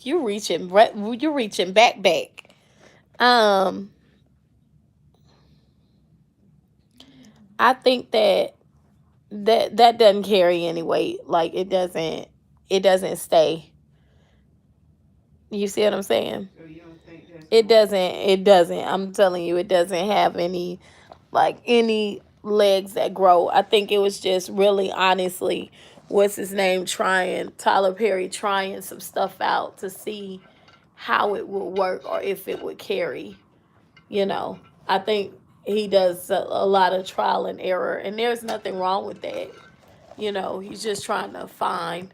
You reaching, you reaching back. Um, I think that doesn't carry any weight. Like it doesn't stay. You see what I'm saying? So you don't think that's It gonna doesn't. It doesn't. I'm telling you, it doesn't have any legs that grow. I think it was just really honestly, what's his name, trying Tyler Perry trying some stuff out to see how it would work or if it would carry. You know, I think he does a lot of trial and error, and there's nothing wrong with that. He's just trying to find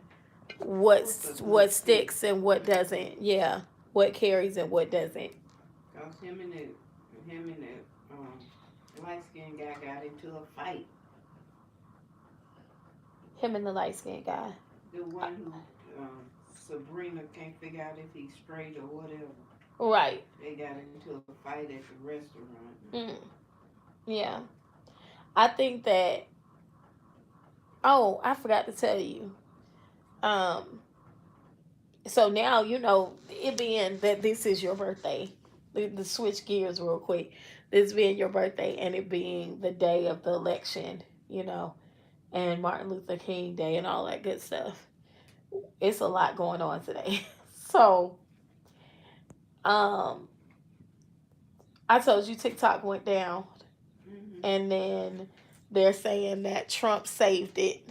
what's a good what fit? sticks and what doesn't. Yeah, what carries and what doesn't. Cause him and the light skinned guy got into a fight. Him and the light skinned guy. The one who Sabrina can't figure out if he's straight or whatever. Right. They got into a fight at the restaurant. Mm, yeah. I think that. Oh, I forgot to tell you. Um. So now it being that this is your birthday. The switch gears real quick. This being your birthday and it being the day of the election. And Martin Luther King Day and all that good stuff. It's a lot going on today. So, um, I told you TikTok went down, Mm-hmm. and then they're saying that Trump saved it.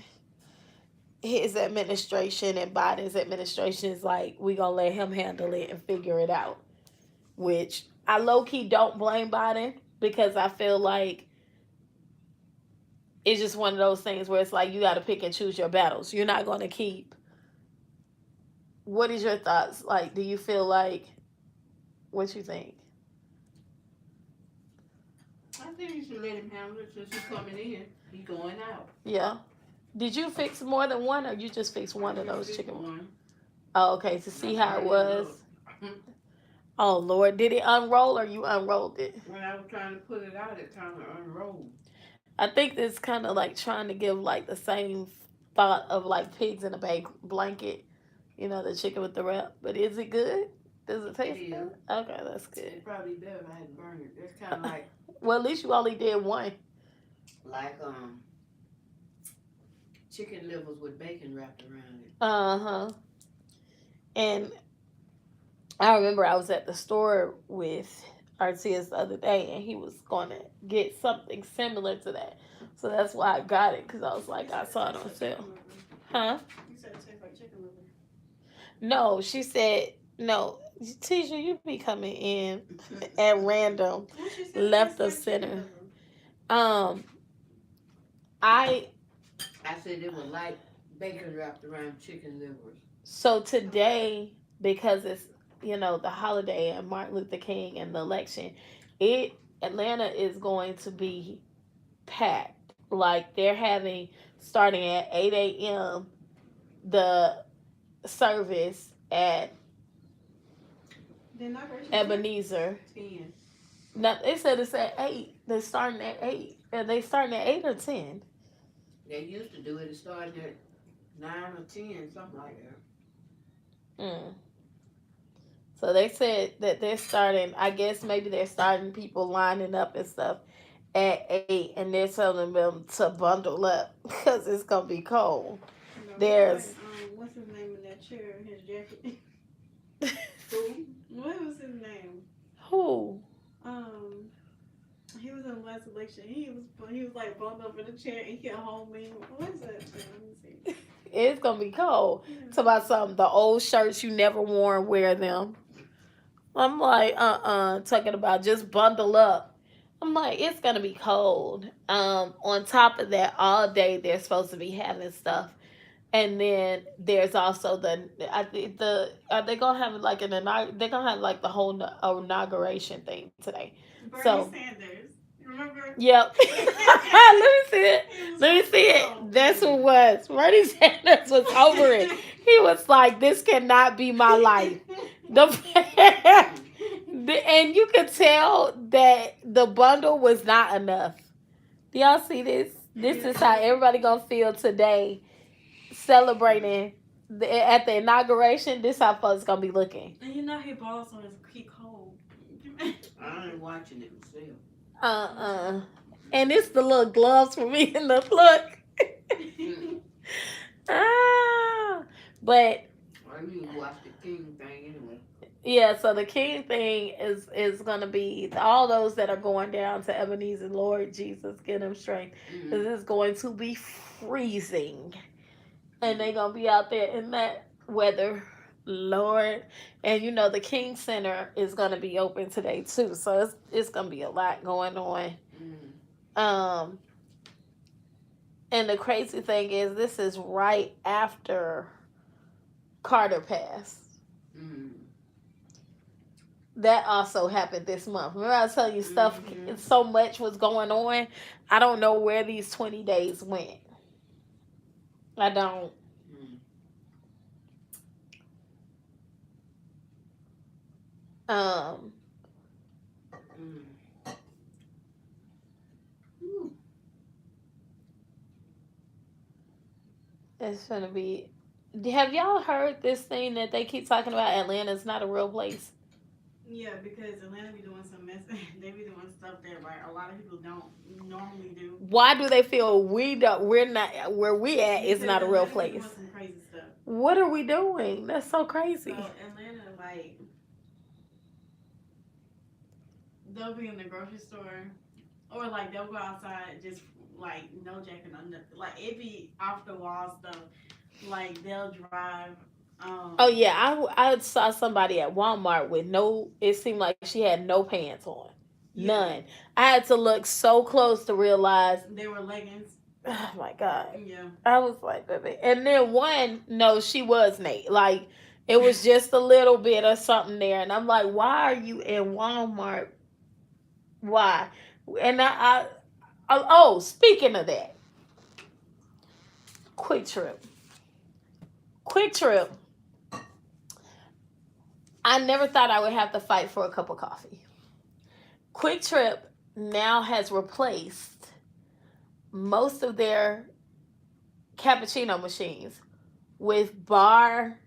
His administration and Biden's administration is like, we gonna let him handle it and figure it out. Which I low key don't blame Biden because I feel like it's just one of those things where it's like you got to pick and choose your battles. You're not gonna keep. What is your thoughts? Like, do you feel like what you think? I think you should let him handle it since he's coming in. He going out. Yeah. Did you fix more than one, or you just fixed I one of just those fixed chicken? one. Oh, okay, to And I see how it turned it was. up. Oh Lord, did it unroll or you unrolled it? When I was trying to put it out, it kind of unrolled. I think it's kind of like trying to give like the same thought of like pigs in a blanket. The chicken with the wrap. But is it good? Does it It taste is. good? Okay, that's good. It probably better if I had burned it. It's kind of Well, at least you only did one. like chicken livers with bacon wrapped around it. Uh huh. And I remember I was at the store with Artias the other day, and he was going to get something similar to that. So that's why I got it because I was like, I saw it on sale. Huh? You said it tastes like chicken liver. No, she said no. Tisha, you be coming in at random, What she said it left tastes of like chicken center. liver. Um, I I said it was like bacon wrapped around chicken livers. so today because it's the holiday and Martin Luther King and the election, it Atlanta is going to be packed. Like they're having starting at 8 a.m. the service at Then I heard you said Ebenezer. 10. Now they said it's at 8. They're starting at 8. Are they starting at 8 or 10? They used to do it. It started at 9 or 10, something like that. Mm. So they said that they're starting. I guess maybe they're starting people lining up and stuff at 8, and they're telling them to bundle up because it's gonna be cold. You know, look like There's what's his name in that chair in his jacket? Who? What was his name? who? Um, he was in the last election. He was like bummed up in the chair and he kept holding. What is that? Let me see. It's gonna be cold. Talk Yeah. about something. The old shirts you never worn, wear them. I'm like, talking about just bundle up. I'm like, it's gonna be cold. On top of that, all day they're supposed to be having stuff, and then there's also I think are they gonna have like they're gonna have like the whole inauguration thing today. Bernie So Sanders. Remember? yep. Let me see it. He was Let me supposed see to it. go. That's what it was. Bernie Sanders was over it. He was like, "This cannot be my life." The and you could tell that the bundle was not enough. Do y'all see this? This Yeah. is how everybody gonna feel today, celebrating. At the inauguration, this how folks gonna be looking. And you know he balls on his he cold. I ain't watching it myself. Uh. And it's the little gloves for me in the look. Ah, but I need to watch the King thing anyway. yeah, so the king thing is gonna be all those that are going down to Ebenezer. Lord Jesus, give them strength. Mm-hmm. Cause it's going to be freezing, and they gonna be out there in that weather. Lord, and you know the King Center is gonna be open today too, so it's gonna be a lot going on. Mm-hmm. Um, and the crazy thing is, this is right after Carter passed. Mm-hmm. That also happened this month. Remember, I was telling you stuff. Mm-hmm. So much was going on. I don't know where these 20 days went. I don't. Um, Mm-hmm. it's gonna be. Have y'all heard this thing that they keep talking about? Atlanta's not a real place. Yeah, because Atlanta be doing some mess. They be doing stuff that like a lot of people don't normally do. Why do they feel we don't? We're not where we at. Is Because not a real Atlanta be place. doing some crazy stuff. What are we doing? That's so So crazy. Atlanta, like, they'll be in the grocery store, or like they'll go outside just like no jacket, no nothing. Like it be off the wall stuff. Like they'll drive. Oh yeah, I saw somebody at Walmart with no. It seemed like she had no pants on, Yeah, none. I had to look so close to realize. they were leggings. Oh my god, Yeah. I was like, baby. And then one, no, she was Nate. Like it was just a little bit of something there, and I'm like, why are you in Walmart? Why? And oh, speaking of that, quick trip, quick trip. I never thought I would have to fight for a cup of coffee. Quick Trip now has replaced most of their cappuccino machines with bar.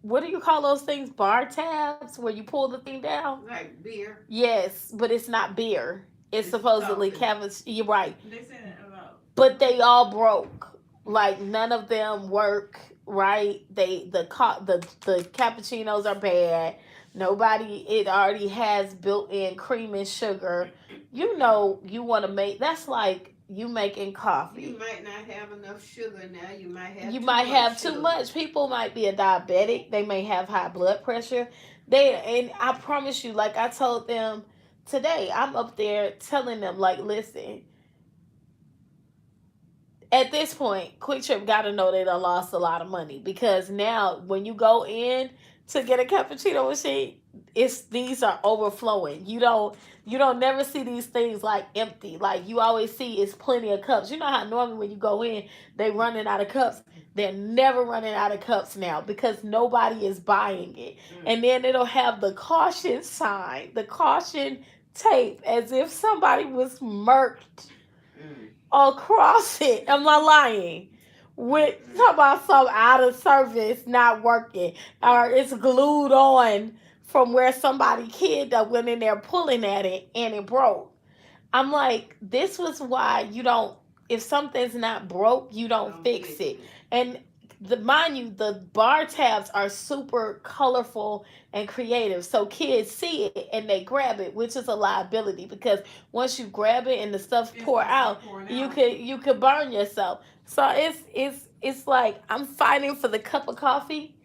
What do you call those things? Bar tabs where you pull the thing down? Like beer. Yes, but it's not beer. It's It's supposedly coffee. cappuccino. You're right. They said that about. But they all broke. Like none of them work right. The cappuccinos are bad. Nobody, it already has built-in cream and sugar. You know you want to make, that's like you making You coffee. might not have enough sugar now. You might have You too might much have too sugar. much. People might be a diabetic. They may have high blood pressure. They, and I promise you, like I told them today, I'm up there telling them, like, listen, at this point, Quick Trip got to know they done lost a lot of money, because now when you go in to get a cappuccino machine, it's these are overflowing. You don't never see these things like empty. Like you always see it's plenty of cups. You know how normally when you go in they running out of cups. They're never running out of cups now because nobody is buying it. Mm. And then it'll have the caution sign, the caution tape, as if somebody was murked Mm. across it. Am I lying? With talk about some out of service not working, or it's glued on from where somebody kid that went in there pulling at it and it broke. I'm like, this was why you don't. If something's not broke, you don't Don't fix fix it. it. And mind you, the bar tabs are super colorful and creative, so kids see it and they grab it, which is a liability because once you grab it and the stuff It's pour gonna out, start pouring you out. could you could burn yourself. So it's like I'm fighting for the cup of coffee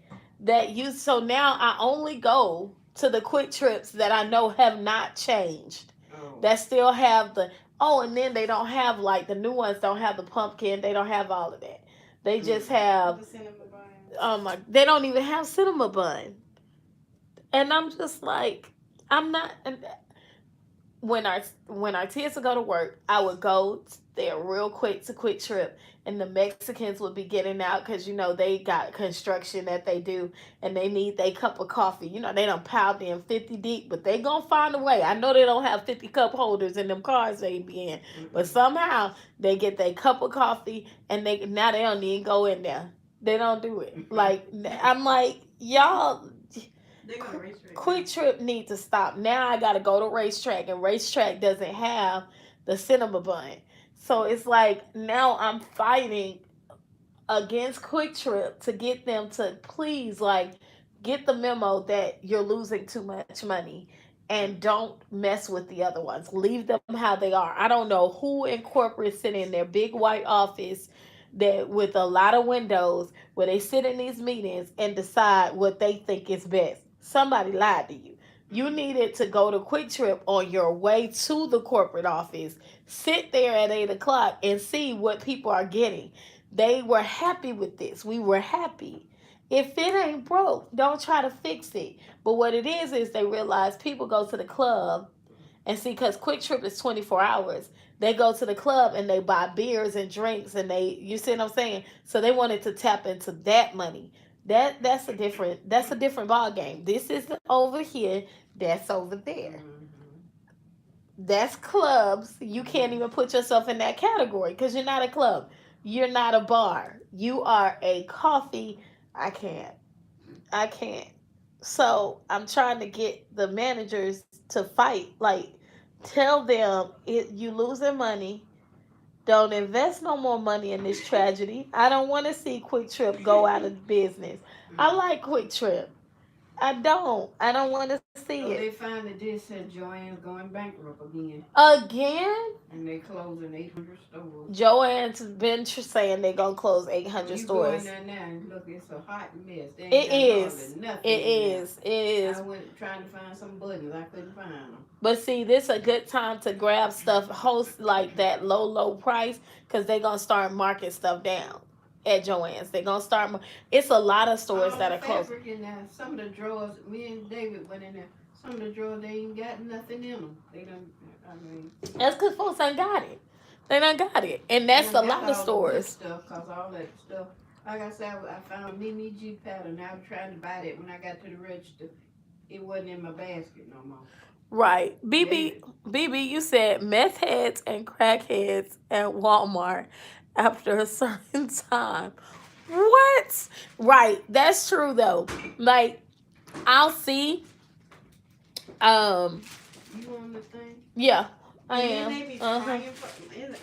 that you. So now I only go to the quick trips that I know have not changed, Oh. that still have the. Oh, and then they don't have, like, the new ones don't have the pumpkin. They don't have all of that. They just Mm. have, The cinnamon buns. oh my, they don't even have cinema bun. And I'm just like, I'm not. When our kids would go to work, I would go there real quick to Quick Trip, and the Mexicans would be getting out because they got construction that they do, and they need their cup of coffee. They done piled in 50 deep, but they gonna find a way. I know they don't have 50 cup holders in them cars they be in, but Mm-mm. somehow they get their cup of coffee, and they now they don't even go in there. They don't do it. Like I'm like y'all. They go to racetrack Quick now. Trip need to stop. Now I gotta go to racetrack, and racetrack doesn't have the cinema bun. So it's like now I'm fighting against Quick Trip to get them to please like get the memo that you're losing too much money and don't mess with the other ones. Leave them how they are. I don't know who in corporate sit in their big white office that with a lot of windows where they sit in these meetings and decide what they think is best. Somebody lied to you. You needed to go to Quick Trip on your way to the corporate office, sit there at 8 o'clock and see what people are getting. They were happy with this. We were happy. If it ain't broke, don't try to fix it. But what it is they realize people go to the club and see, because Quick Trip is 24 hours. They go to the club and they buy beers and drinks and you see what I'm saying? So they wanted to tap into that money. That's a different ball game. This is over here, that's over there. Mm-hmm. That's clubs. You can't even put yourself in that category because you're not a club. You're not a bar. You are a coffee. I can't. I can't. So I'm trying to get the managers to fight. Like, tell them you losing money. Don't invest no more money in this tragedy. I don't want to see Quick Trip go out of business. I Mm. like Quick Trip. I don't. I don't want to see So it. they finally did say Joanne's going bankrupt again, Again? and they closing 800 stores. Joanne's been saying they're gonna close So 800 you go in stores. there now and look, it's a hot mess. They ain't It got hardly is. nothing It in there. is. It I is. went trying to find some buttons, I couldn't find them. But see, this is a good time to grab stuff, host like that low price, because they're gonna start marking stuff down at Joann's. They're gonna start. It's a lot of stores All that the are closing. fabric in there, some of the drawers, me and David went in there. Some of the drawers, they ain't got nothing in them. They don't, I mean, That's because folks ain't got it. They done got it, and they that's done a got lot of all the good stores. stuff, cause all that stuff. Like I said, I found a Mimi G pattern. I was trying to buy that when I got to the register. It wasn't in my basket no more. Right. David, BB, you said meth heads and crackheads at Walmart after a certain time. What? Right. That's true though. Like I'll see. Um. you on the thing? Yeah, I And then am. they be Uh huh. trying for it's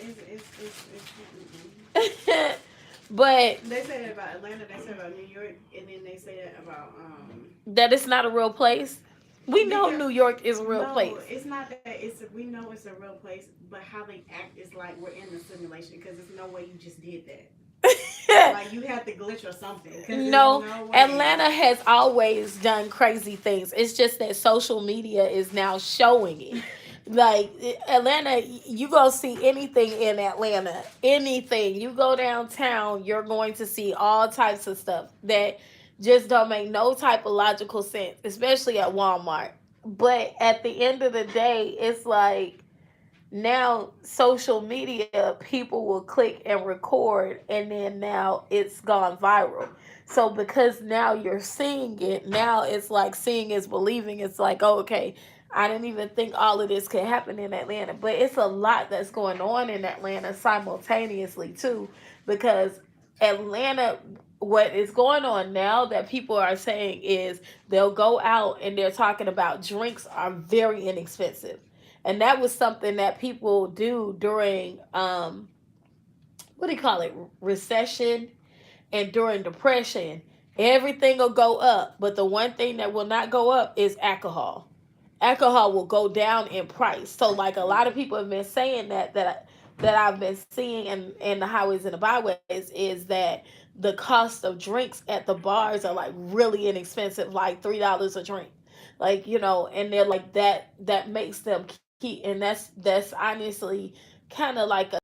But they say that about Atlanta, they say about New York, and then they say that about that is not a real place. We know because New York is a real no, place. it's not that it's we know it's a real place, but how they act is like we're in the simulation because there's no way you just did that. Like you had to glitch or something because there's No, no way. Atlanta has always done crazy things. It's just that social media is now showing it. Like Atlanta, you go see anything in Atlanta, anything. You go downtown, you're going to see all types of stuff that just don't make no type of logical sense, especially at Walmart. But at the end of the day, it's like now social media people will click and record and then now it's gone viral. So because now you're seeing it, now it's like seeing is believing. It's like, oh, okay, I didn't even think all of this could happen in Atlanta, but it's a lot that's going on in Atlanta simultaneously too, because Atlanta, what is going on now that people are saying is they'll go out and they're talking about drinks are very inexpensive, and that was something that people do during what do you call it, recession, and during depression. Everything will go up, but the one thing that will not go up is alcohol. Alcohol will go down in price. So like a lot of people have been saying that I've been seeing in the highways and the byways is that the cost of drinks at the bars are like really inexpensive, like $3 a drink. Like, and they're like that makes them keep, and that's honestly kind of like a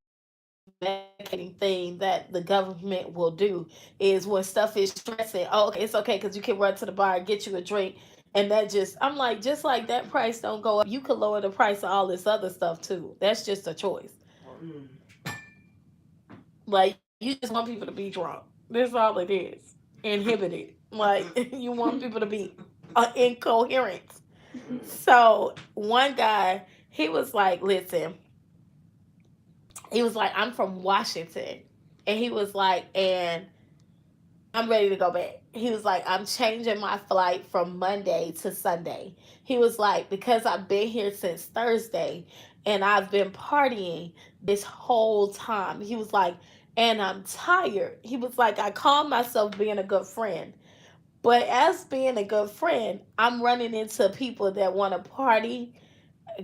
medicating thing that the government will do is when stuff is stressing. Oh, okay, it's okay because you can run to the bar and get you a drink, and that just I'm like, just like that price don't go up, you could lower the price of all this other stuff too. That's just a choice. Mm. Like you just want people to be drunk. That's all it is. Inhibited. Like you want people to be incoherent. So one guy, he was like, listen, he was like, I'm from Washington. And he was like, and I'm ready to go back. He was like, I'm changing my flight from Monday to Sunday. He was like, because I've been here since Thursday and I've been partying this whole time. He was like, and I'm tired. He was like, I call myself being a good friend. But as being a good friend, I'm running into people that want to party,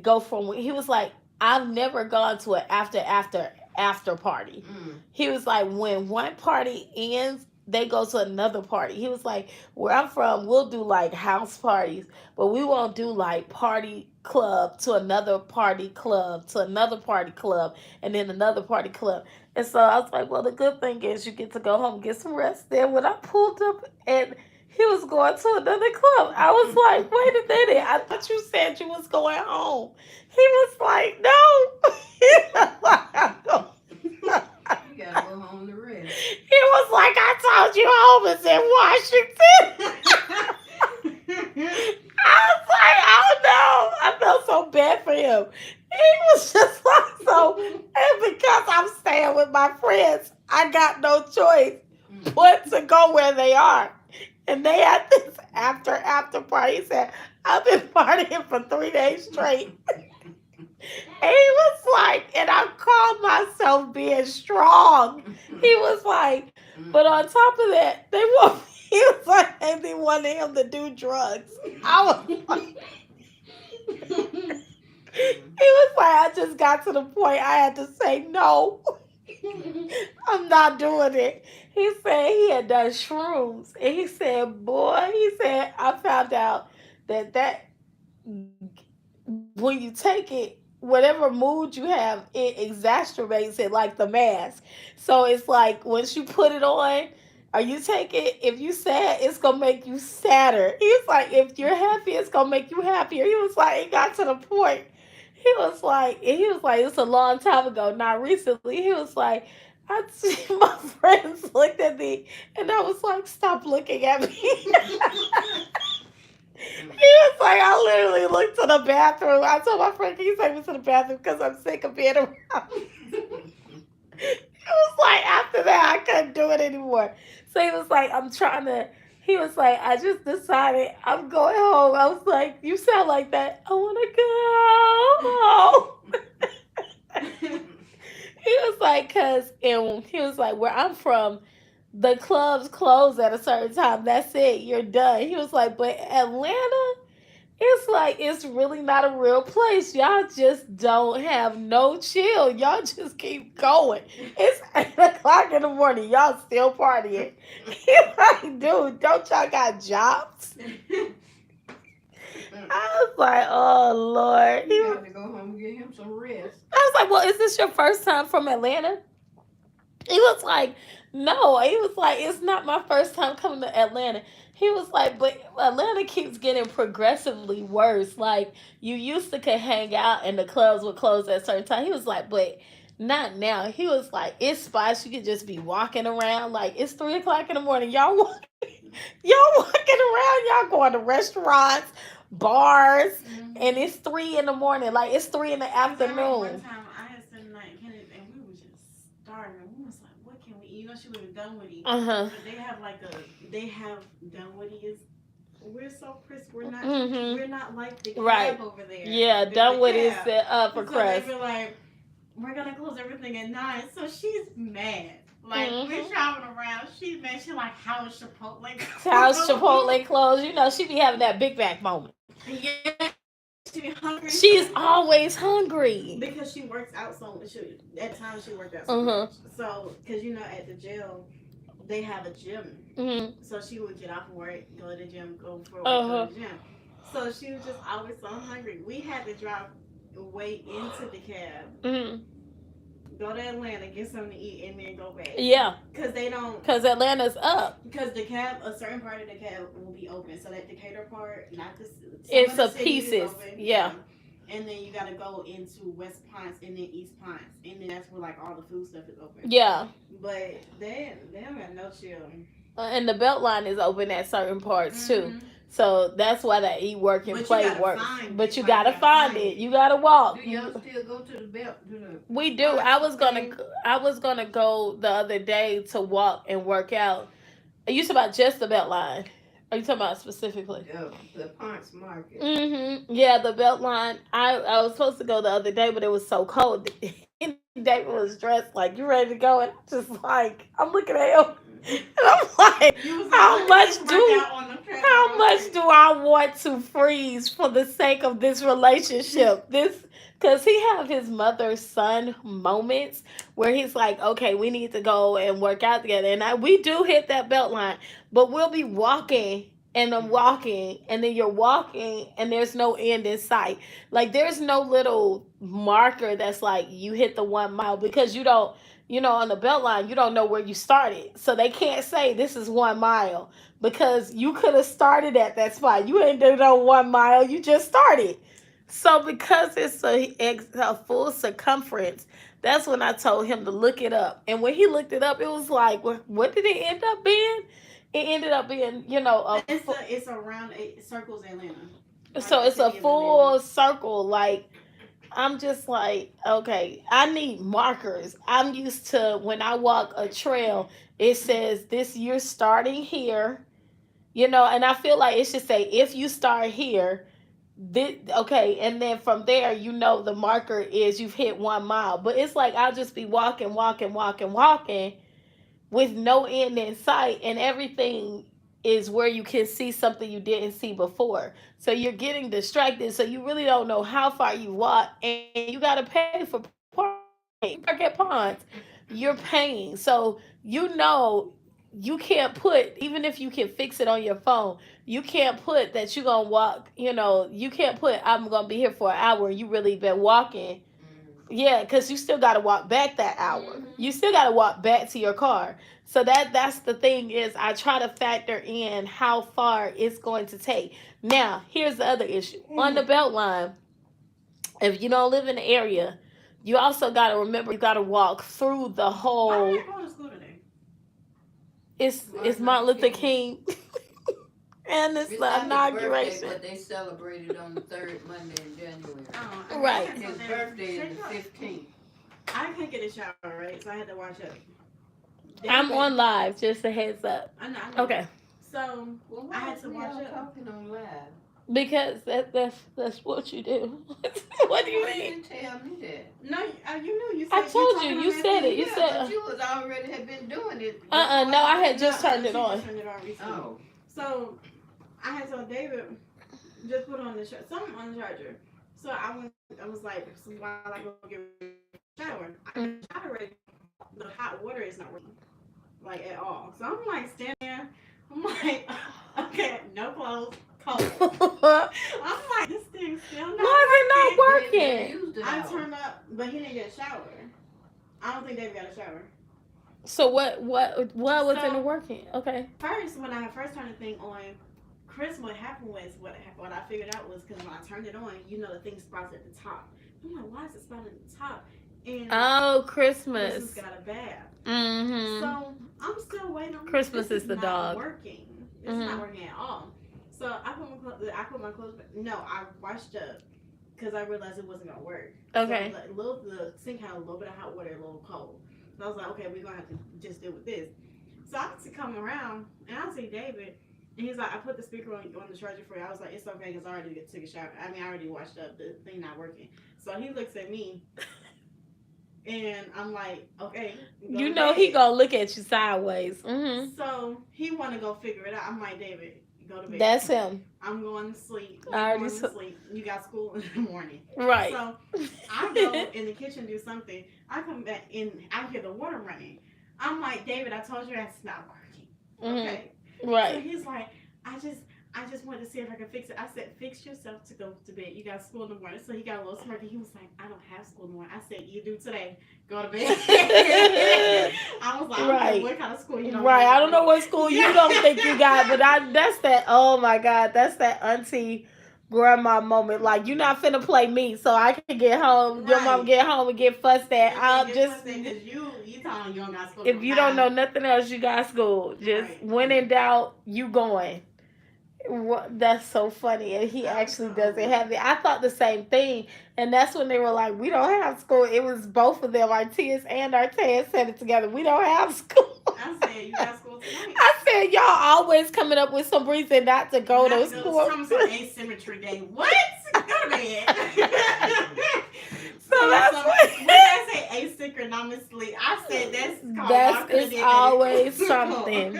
go from. He was like, I've never gone to an after party. Mm. He was like, when one party ends, they go to another party. He was like, where I'm from, we'll do like house parties, but we won't do like party club to another party club to another party club and then another party club. And so I was like, well, the good thing is you get to go home and get some rest. Then when I pulled up and he was going to another club, I was like, wait a minute, I thought you said you was going home. He was like, no. He was like, I'm going. You gotta go home to rest. He was like, I told you home is in Washington. I was like, oh no. I felt so bad for him. He was just like, so, and because I'm staying with my friends, I got no choice but to go where they are. And they had this after party. He said, I've been partying for 3 days straight. And he was like, and I called myself being strong. He was like, but on top of that, they want. He was like, they wanted him to do drugs. I was like, he was like, I just got to the point I had to say no. I'm not doing it. He said he had done shrooms, and he said, boy, he said I found out that when you take it, whatever mood you have, it exacerbates it like the mask. So it's like once you put it on, or you take it, if you sad, it's gonna make you sadder. He was like, if you're happy, it's gonna make you happier. He was like, it got to the point. He was like, it's a long time ago, not recently. He was like, I see my friends looked at me, and I was like, stop looking at me. He was like, I literally looked to the bathroom. I told my friend, can you take me to the bathroom because I'm sick of being around. It was like after that I couldn't do it anymore. So he was like, I'm trying to. He was like, I just decided I'm going home. I was like, you sound like that. I want to go home. He was like, cause and he was like, where I'm from, the clubs close at a certain time. That's it. You're done. He was like, but Atlanta, it's like it's really not a real place. Y'all just don't have no chill. Y'all just keep going. It's 8 o'clock in the morning. Y'all still partying. He's like, dude, don't y'all got jobs? I was like, oh Lord. You got to go home and get him some rest. I was like, well, is this your first time from Atlanta? He was like, no. He was like, it's not my first time coming to Atlanta. He was like, but Atlanta keeps getting progressively worse. Like, you used to could hang out and the clubs would close at a certain time. He was like, but not now. He was like, it's spots you could just be walking around. Like, it's 3 o'clock in the morning. Y'all walking around. Y'all going to restaurants, bars, and it's 3 in the morning. Like, it's 3 in the Cause I remember one afternoon. time I had spent the night in Kennedy and we was just starving. We was like, what can we eat? You know, she live in Dunwoody, Uh huh. but they have Dunwoody is. We're so crisp. Mm-hmm. We're not like the Right. cab over there. Yeah, They're the Dunwood is cab. set up for So they crust. were like, we're gonna close everything at 9. So she's mad. Like we're Mm-hmm. traveling around. She's mad. She's like, how is Chipotle How's closed? Chipotle closed? You know, she be having that Big Mac moment. Yeah, she be hungry. She's always hungry. Because she works out so much. At times she worked out so Uh-huh. much. So, because you know, at the jail, they have a gym. Mm-hmm. So she would get off work, go to the gym, go for work, go Uh-huh. to the gym. So she was just always so hungry. We had to drive way into the cab, Mm-hmm. go to Atlanta, get something to eat, and then go back. Yeah, Because they don't. because Atlanta's up. Because the cab, a certain part of the cab will be open. So that Decatur part, not the some It's of the a city is pieces. open. Yeah. And then you gotta go into West Ponce and then East Ponce, and then that's where like all the food stuff is open. Yeah. But they don't got no chill. And the Beltline is open at certain parts too. Mm-hmm. So that's why that eat, work, and But you play gotta works. find But it. you Like, you gotta gotta find find it. it. You gotta walk. Do y'all still go to the belt? To the We do. parts I and was gonna things? I was gonna go the other day to walk and work out Are you talking about just the belt line? Are you talking about specifically? The Punks Market. Yeah, the belt line. I was supposed to go the other day, but it was so cold. David was dressed like you ready to go, and I'm just like I'm looking at him, and I'm like, You was like, how let me much just work do out on the treadmill how real much quick. do I want to freeze for the sake of this relationship? This because he have his mother son moments where he's like, okay, we need to go and work out together, and we do hit that belt line, but we'll be walking. And I'm walking, and then you're walking, and there's no end in sight. Like there's no little marker that's like you hit the 1 mile because you don't, on the belt line you don't know where you started, so they can't say this is 1 mile because you could have started at that spot. You ended on 1 mile. You just started. So because it's a full circumference, that's when I told him to look it up. And when he looked it up, it was like, what did it end up being? It ended up being, It's around circles Atlanta, like so the it's a city of Atlanta. full circle. Like I'm just like, okay, I need markers. I'm used to when I walk a trail, it says this you're starting here, and I feel like it should say if you start here, okay, and then from there, the marker is you've hit 1 mile. But it's like I'll just be walking, walking, walking, walking, with no end in sight, and everything is where you can see something you didn't see before. So you're getting distracted. So you really don't know how far you walk, and you got to pay for parking. You park at ponds, you're paying. So you can't put, even if you can fix it on your phone, you can't put that you're gonna walk. You can't put I'm gonna be here for an hour. You really been walking. Yeah, because you still got to walk back that hour. You still got to walk back to your car. So that's the thing is I try to factor in how far it's going to take. Now, here's the other issue. On the belt line, if you don't live in the area, you also got to remember you got to walk through the Why whole. did I go to school today? It's Martin Martin Luther Luther King. King, and it's It's the not his birthday, inauguration. but they celebrated on the third Monday in January. Oh, Right. okay. His birthday is the 15th. I couldn't get a shower, right? So I had to wash up. I'm David, on live. Just a heads up. I know. Okay. So Well, I why had is to we wash all up. talking on live? Because that's what you do. What do you Why you mean? didn't tell me that? No, you knew. You I said you told you. talking on You that said it. thing. You Yeah, but said. you was already had been doing it No, I before. had just turned it She on. just turned it on recently. Oh, So I had told David just put on the something on the charger. So I was like, so while I go get shower, I got the shower ready. The hot water is not working like at all. So I'm like standing there. I'm like, okay, no clothes, cold. Why I'm like, this thing's still not is it not working. they working? used it I all. turned up, but he didn't get a shower. I don't think David got a shower. So what in the So working? Okay. first, when I first turned the thing on, Chris, what happened was what I figured out was because when I turned it on, the thing sprouts at the top. I'm like, why is it sprouting at the top? And Oh, Christmas Christmas. got a bath. Mhm. So I'm still waiting. I'm like, Christmas this is the not dog. working. This is not working at all. So I put my clothes back. No, I washed up because I realized it wasn't gonna work. Okay. So the sink had a little bit of hot water, a little cold. So I was like, okay, we're gonna have to just deal with this. So I had to come around and I see David, and he's like, I put the speaker on the charger for you. I was like, it's okay because I already took a shower. I mean, I already washed up. The thing not working. So he looks at me, and I'm like, okay, You know he bed. gonna look at you sideways. So he want to go figure it out. I'm like, David, go to bed. That's him. I'm going to sleep. I I'm already going to sleep. You got school in the morning. Right. So I go in the kitchen do something. I come back and I hear the water running. I'm like, David, I told you that's not working. Okay. So Right. he's like, I just wanted to see if I could fix it. I said, fix yourself to go to bed. You got school in the morning. So he got a little smirky. He was like, I don't have school in the morning. I said, you do today. Go to bed. I was like, okay, what kind of school you don't Right. have? I don't know what school you don't think you got, but that's that. Oh my God, that's that auntie grandma moment. Like you're not finna play me, so I can get home. Your mom Right. get home and get fussed at. I'll just. Because you telling you don't got school. If you don't know nothing else, you got school. Just Right. when in doubt, you going. That's so funny, and he actually doesn't have it. I thought the same thing, and that's when they were like, "We don't have school." It was both of them, Artias and Artaez said it together. We don't have school. I said, you got school tonight. I said, y'all always coming up with some reason not to go Not to to go to school. Thomas Asymmetry Day. What? Go to bed. So that's what. When I say asynchronously, I said that's called y'all could have It's did always that. something.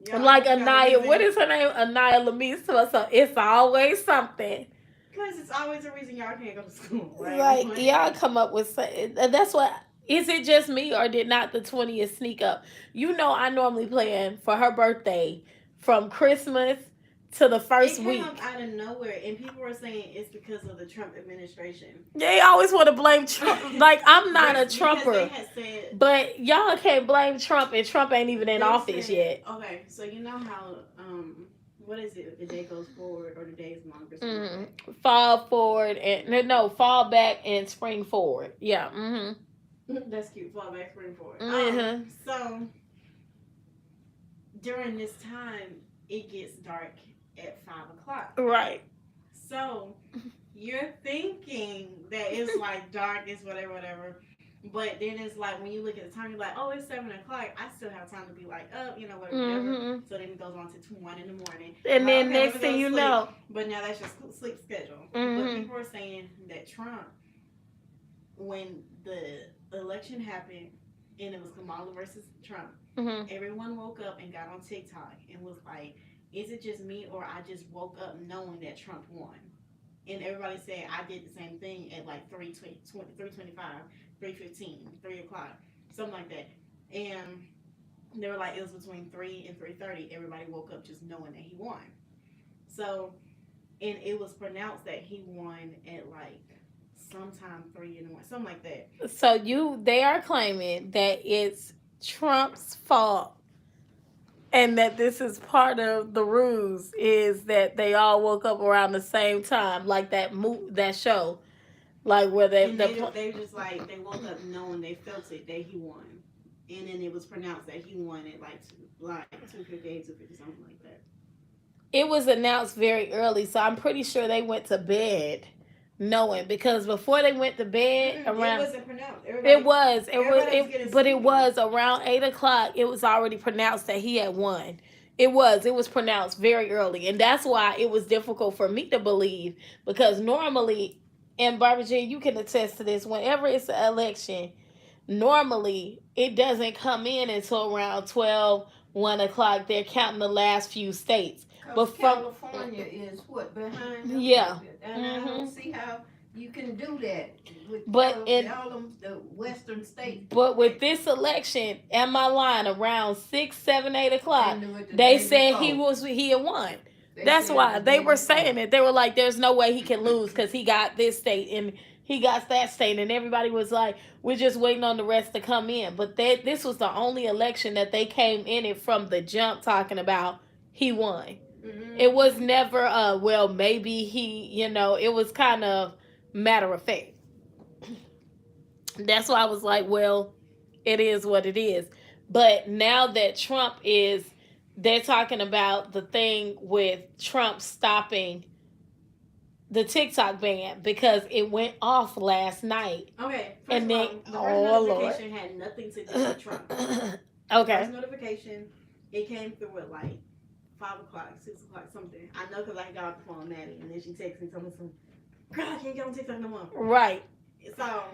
Y'all Like got a Anaya, reason. what is her name? Anaya Lamise to us. So it's always something. Because it's always a reason y'all can't go to school. Like y'all come up with something. That's what. Is it just me or did not the 20th sneak up? You know, I normally plan for her birthday from Christmas to the first it came week. up out of nowhere, and people were saying it's because of the Trump administration. They always want to blame Trump. Like I'm not a Yes, because Trumper, they had said, but y'all can't blame Trump, and Trump ain't even in they office said, yet. okay, so you know how what is it? The day goes forward or the day is longer. Something like that. Fall forward and no, fall back and spring forward. Yeah. That's cute. Fall back, spring forward. Mm-hmm. So during this time, it gets dark at 5 o'clock. Right. So you're thinking that it's like dark, it's whatever. But then it's like when you look at the time, you're like, oh, it's 7 o'clock. I still have time to be like up, whatever. So then it goes on to 1 in the morning. And then okay, next thing you know, but now that's your sleep schedule. But people are saying that Trump, when the election happened and it was Kamala versus Trump, everyone woke up and got on TikTok and was like, is it just me or I just woke up knowing that Trump won? And everybody said I did the same thing at like 3:25, 3:15, 3 o'clock, something like that. And they were like, it was between 3 and 3:30. Everybody woke up just knowing that he won. So, and it was pronounced that he won at like sometime 3 in the morning, something like that. So they are claiming that it's Trump's fault and that this is part of the ruse is that they all woke up around the same time, like that show, like where they just like they woke up knowing they felt it that he won, and then it was pronounced that he won at like 2:58, 2:50, something like that. It was announced very early, so I'm pretty sure they went to bed knowing because before they went to bed around it wasn't pronounced. It was around 8 o'clock. It was already pronounced that he had won. It was pronounced very early, and that's why it was difficult for me to believe because normally, and Barbara Jean, you can attest to this. Whenever it's an election, normally it doesn't come in until around 12, 1 o'clock. They're counting the last few states. But California is what behind them. Yeah. And I don't see how you can do that with But all the western states. But with this election, am I lying? Around 6, 7, 8 o'clock, they said he had won. That's why they were saying it. They were like, "There's no way he can lose because he got this state and he got that state," and everybody was like, "We're just waiting on the rest to come in." But this was the only election that they came in it from the jump talking about he won. It was never well, maybe he, it was kind of matter of fact. That's why I was like, well, it is what it is. But now that they're talking about the thing with Trump stopping the TikTok ban because it went off last night. Okay, first of all, the first notification had nothing to do with Trump. Okay. The first notification, it came through at like 5 o'clock, 6 o'clock, something. I know because I got off the phone with Maddie, and then she texted me, told me some, girl, I can't get on TikTok no more. Right. So,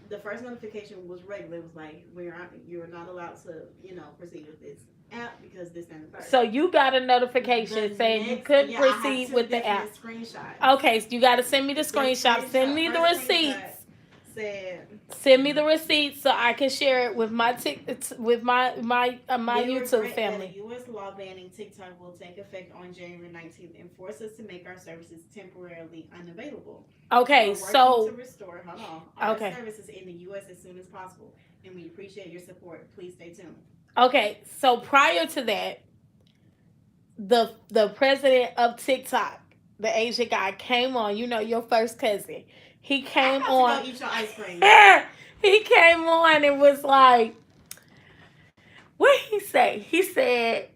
the first notification was regular. It was like, you're not allowed to, proceed with this app because this and the third. So you got a notification saying you couldn't proceed with the app. Okay, so you got to send me the screenshot. Send me the receipts. Send me the receipts so I can share it with my YouTube family. The U.S. law banning TikTok will take effect on January 19th and force us to make our services temporarily unavailable. Okay, so to restore our services in the U.S. as soon as possible, and we appreciate your support. Please stay tuned. Okay, so prior to that, the president of TikTok, the Asian guy, came on. Your first cousin. He came on. To go eat your ice cream. He came on and was like, what did he say? He said,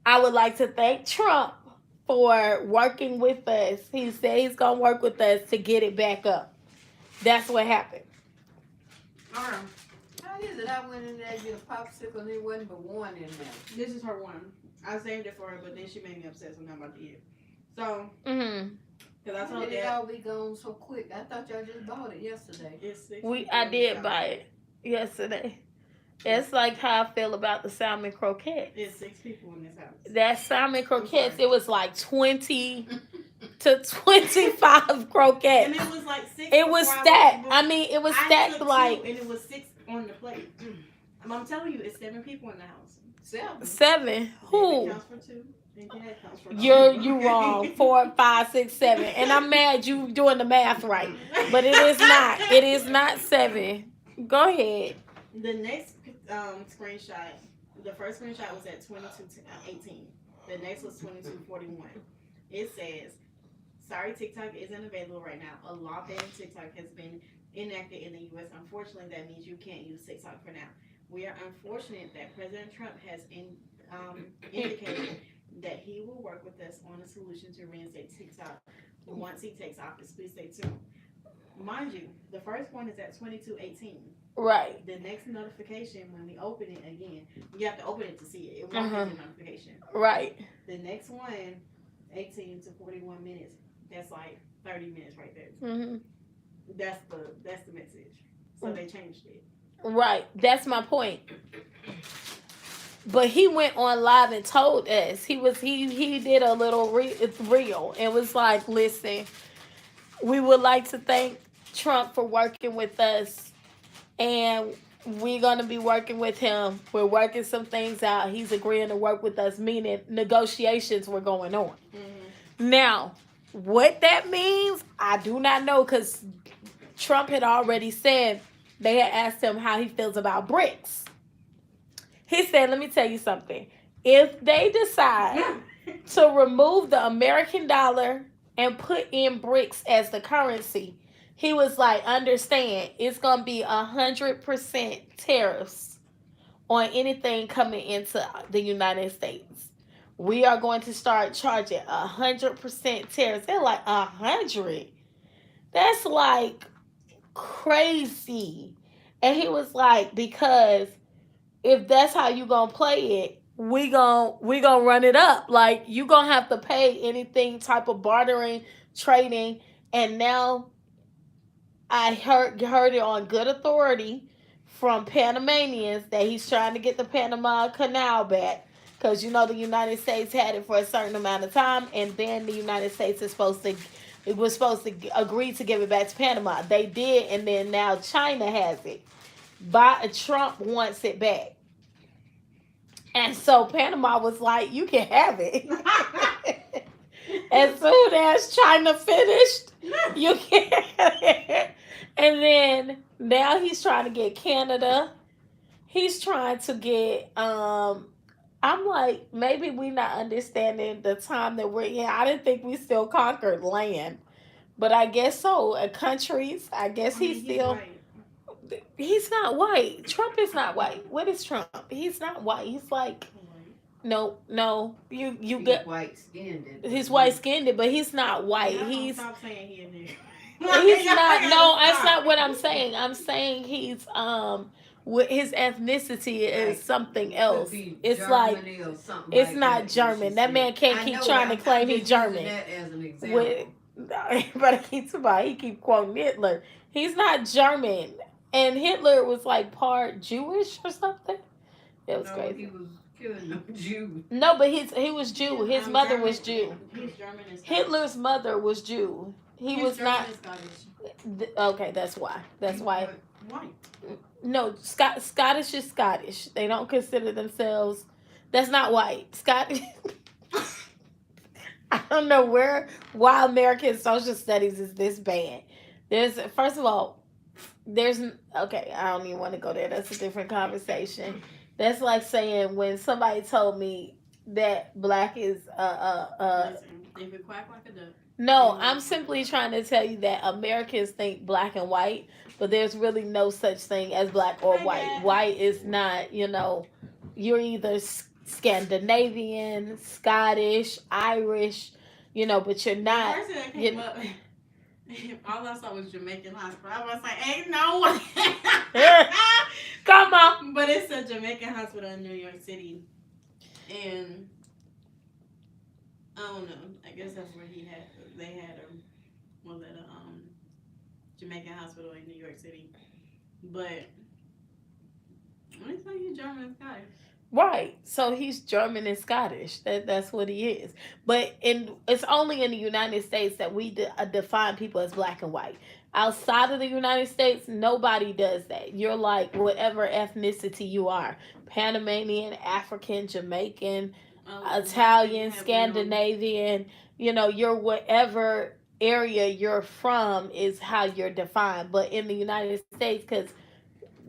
I would like to thank Trump for working with us. He said he's going to work with us to get it back up. That's what happened. her. How is it? I went in there to get a popsicle and there wasn't but one in there. This is her one. I saved it for her, but then she made me upset, so now I'm about to eat it. So, Mm-hmm. because I How told did it Dad all be gone so quick? I thought y'all just bought it yesterday. it's 6 I people in this did house. buy it yesterday. It's like how I feel about the salmon croquettes. It's 6 people in this house. That salmon croquettes, sorry. it was like 20 to 25 croquettes. And it was like 6. It was before stacked. I mean, it was I stacked took like 2, and it was 6 on the plate. I'm telling you, it's 7 people in the house. 7. David Who? counts for 2. And Dad counts for 2. You wrong. 4, 5, 6, 7. And I'm mad you doing the math right. But it is not. It is not 7. Go ahead. The next screenshot, the first screenshot was at 22:18. The next was 22:41. It says, "Sorry, TikTok isn't available right now. A law banning TikTok has been enacted in the U.S. Unfortunately, that means you can't use TikTok for now. We are unfortunate that President Trump has indicated that he will work with us on a solution to reinstate TikTok once he takes office. Please stay tuned." Mind you, the first one is at 22:18. Right. The next notification, when we open it again, you have to open it to see it. It won't give you a notification. Right. The next one, 18 to 41 minutes. That's like 30 minutes right there. Mm-hmm. That's the message. So they changed it. Right. That's my point. But he went on live and told us he did a little reel and was like, "Listen, we would like to thank Trump for working with us, and we're gonna be working with him. We're working some things out. He's agreeing to work with us," meaning negotiations were going on. Mm-hmm. Now, what that means, I do not know, because Trump had already said they had asked him how he feels about BRICS. He said, "Let me tell you something. If they decide to remove the American dollar and put in BRICS as the currency," he was like, "Understand, it's going to be 100% tariffs on anything coming into the United States. We are going to start charging 100% tariffs." They're like, 100? That's like crazy. And he was like, "Because if that's how you gonna play it, we gonna run it up. Like, you gonna have to pay anything type of bartering, trading." And now I heard it on good authority from Panamanians that he's trying to get the Panama Canal back, because the United States had it for a certain amount of time, and then the United States was supposed to agree to give it back to Panama. They did, and then now China has it. Trump wants it back. And so Panama was like, "You can have it." As soon as China finished, you can have it. And then now he's trying to get Canada. He's trying to get I'm like, maybe we not understanding the time that we're in. I didn't think we still conquered land. But I guess so. Countries, I guess he's still. He's not white. Trump is not white. What is Trump? He's not white. He's like, no. You get white skinned. He's white skinned, but he's not white. He's stop saying he a nigga. He's not. No, that's not what I'm saying. I'm saying he's with his ethnicity is something else. It's like it's like not German. That man can't keep trying to claim he's German. That as an example. But he keep quoting Hitler. He's not German, and Hitler was like part Jewish or something. It was crazy. He was killing them Jews. No, but he was Jew. His mother German, was Jew. He's German and Scottish. Hitler's mother was Jew. He was German not. And Scottish. Okay, that's why. That's why. White. No, Scottish is Scottish. They don't consider themselves. That's not white. Scottish. I don't know why American social studies is this bad. First of all, okay, I don't even want to go there. That's a different conversation. That's like saying when somebody told me that black is If it quack like a duck. No, I'm simply trying to tell you that Americans think black and white, but there's really no such thing as black or white. White is not, you're either Scandinavian, Scottish, Irish, but you're not. The person that came up All I saw was Jamaican hospital. I was like, ain't no way. Come on. But it's a Jamaican hospital in New York City. And I don't know. I guess that's where they had him. Was at a Jamaican hospital in New York City. But let me tell you, German guy. Right. So he's German and Scottish. That's what he is. But it's only in the United States that we define people as black and white. Outside of the United States, nobody does that. You're like whatever ethnicity you are. Panamanian, African, Jamaican, Oh, they Italian, have real. Scandinavian, you're whatever area you're from is how you're defined. But in the United States,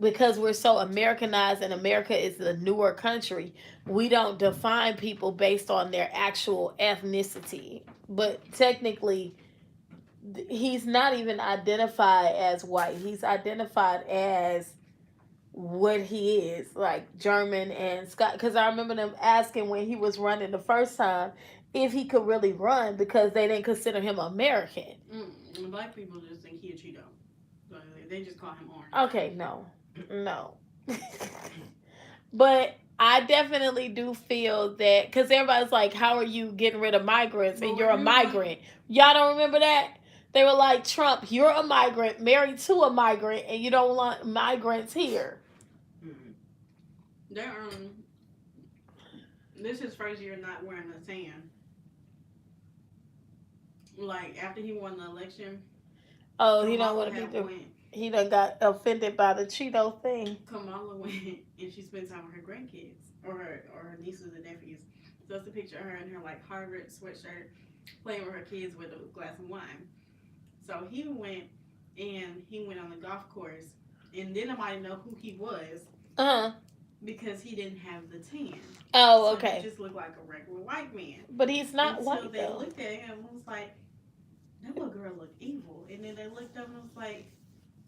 because we're so Americanized and America is the newer country, we don't define people based on their actual ethnicity. But technically, he's not even identified as white. He's identified as what he is, like German and Scott. Because I remember them asking when he was running the first time if he could really run because they didn't consider him American. Black people just think he a Cheeto. So they just call him Orange. Okay, no, no. But I definitely do feel that because everybody's like, "How are you getting rid of migrants?" But And when you're a you like, migrant. Y'all don't remember that? They were like, "Trump, you're a migrant, married to a migrant, and you don't want migrants here." they're this is first year not wearing a tan. Like after he won the election, Oh, he don't Kamala want to be had the. went. He done got offended by the Cheeto thing. Kamala went and she spent time with her grandkids or her nieces and nephews. So it's a picture of her in her like Harvard sweatshirt playing with her kids with a glass of wine. So he went on the golf course and then nobody know who he was Uh huh. because he didn't have the tan. Oh, So he okay. just looked like a regular white man. But he's not Until white they though. looked at him and was like, that little girl looked evil. And then they looked up and was like,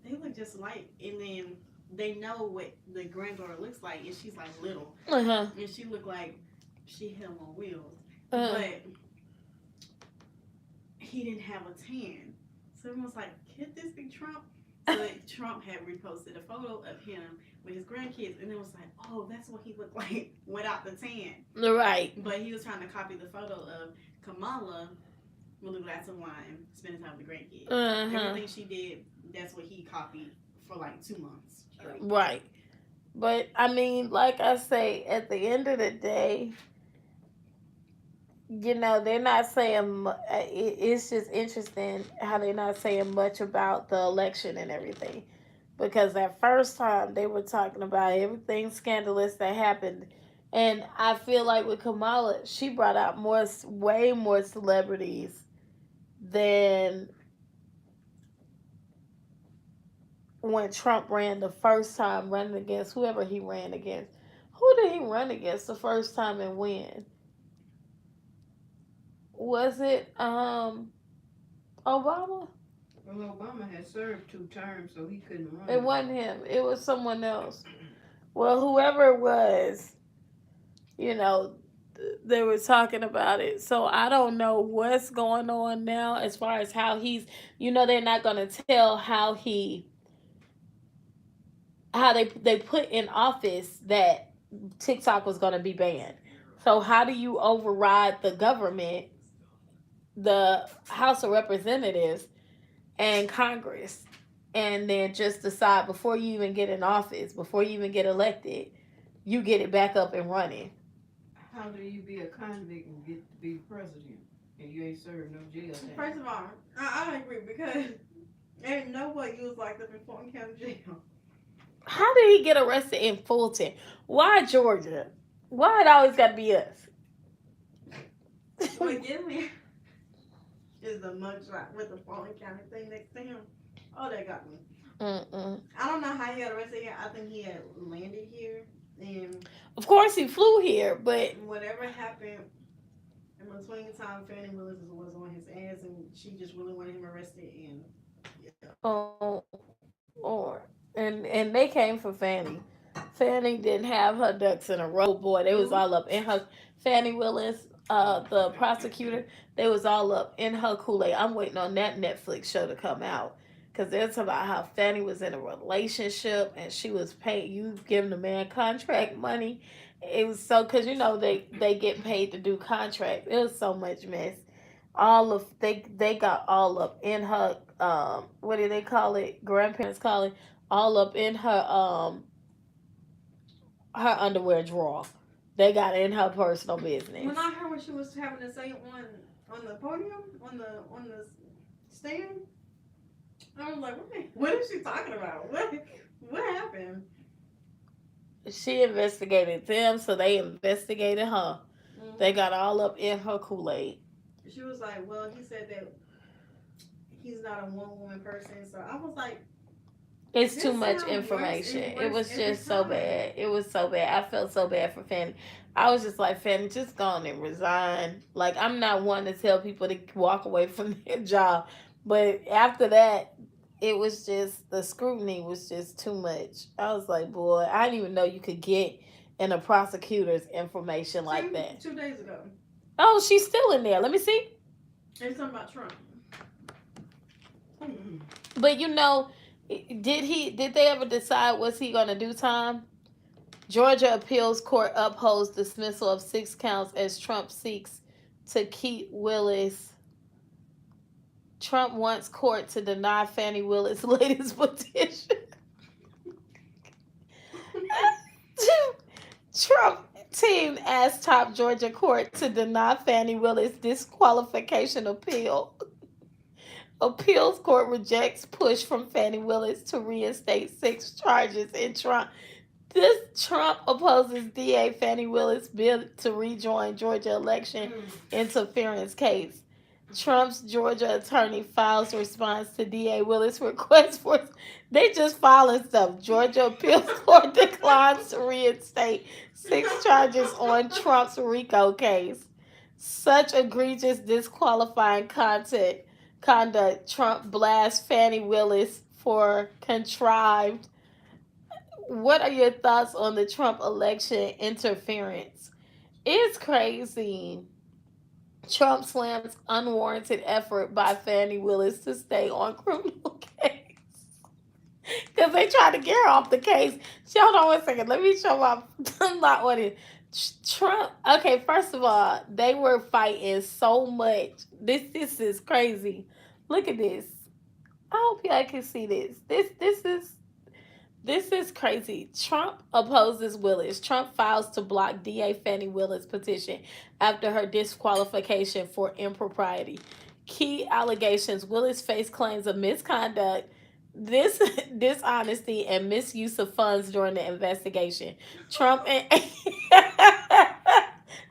they look just like. And then they know what the granddaughter looks like, and she's like little, Uh huh. and she looked like she had on wheels, Uh. but he didn't have a tan. So everyone was like, could this be Trump? So Trump had reposted a photo of him with his grandkids, and it was like, oh, that's what he looked like without the tan. Right. But he was trying to copy the photo of Kamala with a glass of wine, spending time with the grandkids. Uh huh. Everything she did, that's what he copied for like 2 months straight. Right. But I mean, like I say, at the end of the day, they're not saying. It's just interesting how they're not saying much about the election and everything, because that first time they were talking about everything scandalous that happened, and I feel like with Kamala, she brought out way more celebrities than when Trump ran the first time, running against whoever he ran against. Who did he run against the first time and win? Was it Obama? Well, Obama had served 2 terms, so he couldn't run It no wasn't more. him. It was someone else. Well, whoever it was, you know, they were talking about it. So I don't know what's going on now as far as how he's. They're not going to tell how they put in office that TikTok was going to be banned. So how do you override the government, the House of Representatives, and Congress, and then just decide before you even get in office, before you even get elected, you get it back up and running? How do you be a convict and get to be president and you ain't served no jail First time? of all, I agree because ain't no way you was like up in Fulton County Jail. How did he get arrested in Fulton? Why Georgia? Why it always got to be us? What gets me is the mugshot with the Fulton County thing next to him. Oh, that got me. Mm-mm. I don't know how he got arrested here. I think he had landed here, and Of course, he flew here, but whatever happened in between time, Fannie Willis was on his ass, and she just really wanted him arrested. And yeah, oh, or and they came for Fannie. Fannie didn't have her ducks in a row, boy. They was who? all up in her. Fannie Willis. the prosecutor, they was all up in her Kool-Aid. I'm waiting on that Netflix show to come out. Cause they're talking about how Fanny was in a relationship and she was paying you giving the man contract money. It was so cause they get paid to do contracts. It was so much mess. All of they got all up in her what do they call it? Grandparents call it all up in her underwear drawer. They got in her personal When business. I heard what she was having to say on the podium on the stand, I was like, what is she talking about? What happened? She investigated them, so they investigated her. They Mm-hmm. got all up in her Kool Aid. She was like, well, he said that he's not a one woman person. So I was like, It's too this much sounds worse information. and It worse was every just so time. bad. It was so bad. I felt so bad for Fanny. I was just like, Fanny, just go on and resign. Like, I'm not one to tell people to walk away from their job. But after that, it was just, the scrutiny was just too much. I was like, boy, I didn't even know you could get in a prosecutor's information like that. 2 days ago. Oh, she's still in there. Let me see. And something about Trump. Mm-hmm. But did they ever decide was he gonna do time? Georgia appeals court upholds dismissal of 6 counts as Trump seeks to keep Willis. Trump wants court to deny Fannie Willis' latest petition. Trump team asked top Georgia court to deny Fannie Willis disqualification appeal. Appeals court rejects push from Fannie Willis to reinstate 6 charges in Trump. This Trump opposes DA Fannie Willis' bid to rejoin Georgia election interference case. Trump's Georgia attorney files response to DA Willis' request for. They just filing stuff. Georgia appeals court declines to reinstate 6 charges on Trump's RICO case. Such egregious disqualifying conduct. Trump blasts Fannie Willis for contrived. What are your thoughts on the Trump election interference? It's crazy. Trump slams unwarranted effort by Fannie Willis to stay on criminal case. Because they tried to get her off the case. Hold on one second. Let me show my not what it. Trump. Okay, first of all, they were fighting so much. This is crazy. Look at this. I hope y'all can see this. This is crazy. Trump opposes Willis. Trump files to block DA Fannie Willis' petition after her disqualification for impropriety. Key allegations: Willis faced claims of misconduct, this dishonesty, and misuse of funds during the investigation. Trump and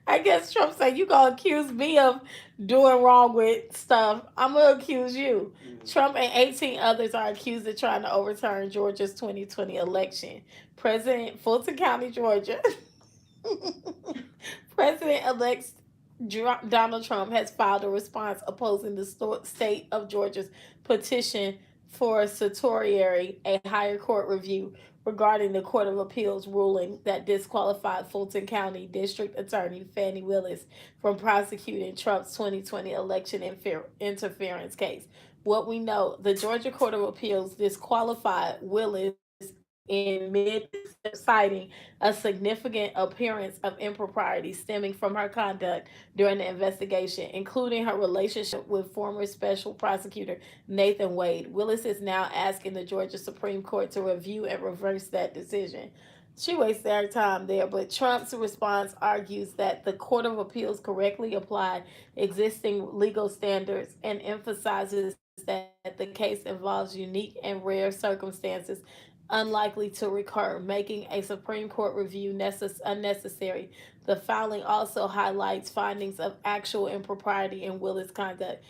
I guess Trump said, "You gonna accuse me of doing wrong with stuff? I'm gonna accuse you." Trump and 18 others are accused of trying to overturn Georgia's 2020 election. President Fulton County, Georgia. President-elect Donald Trump has filed a response opposing the state of Georgia's petition for certiorari, a higher court review regarding the Court of Appeals ruling that disqualified Fulton County District Attorney Fannie Willis from prosecuting Trump's 2020 election interference case. What we know, the Georgia Court of Appeals disqualified Willis in mid-December, citing a significant appearance of impropriety stemming from her conduct during the investigation, including her relationship with former special prosecutor Nathan Wade. Willis is now asking the Georgia Supreme Court to review and reverse that decision. She wasted her time there, but Trump's response argues that the Court of Appeals correctly applied existing legal standards and emphasizes that the case involves unique and rare circumstances unlikely to recur, making a Supreme Court review unnecessary. The filing also highlights findings of actual impropriety in Willis' conduct,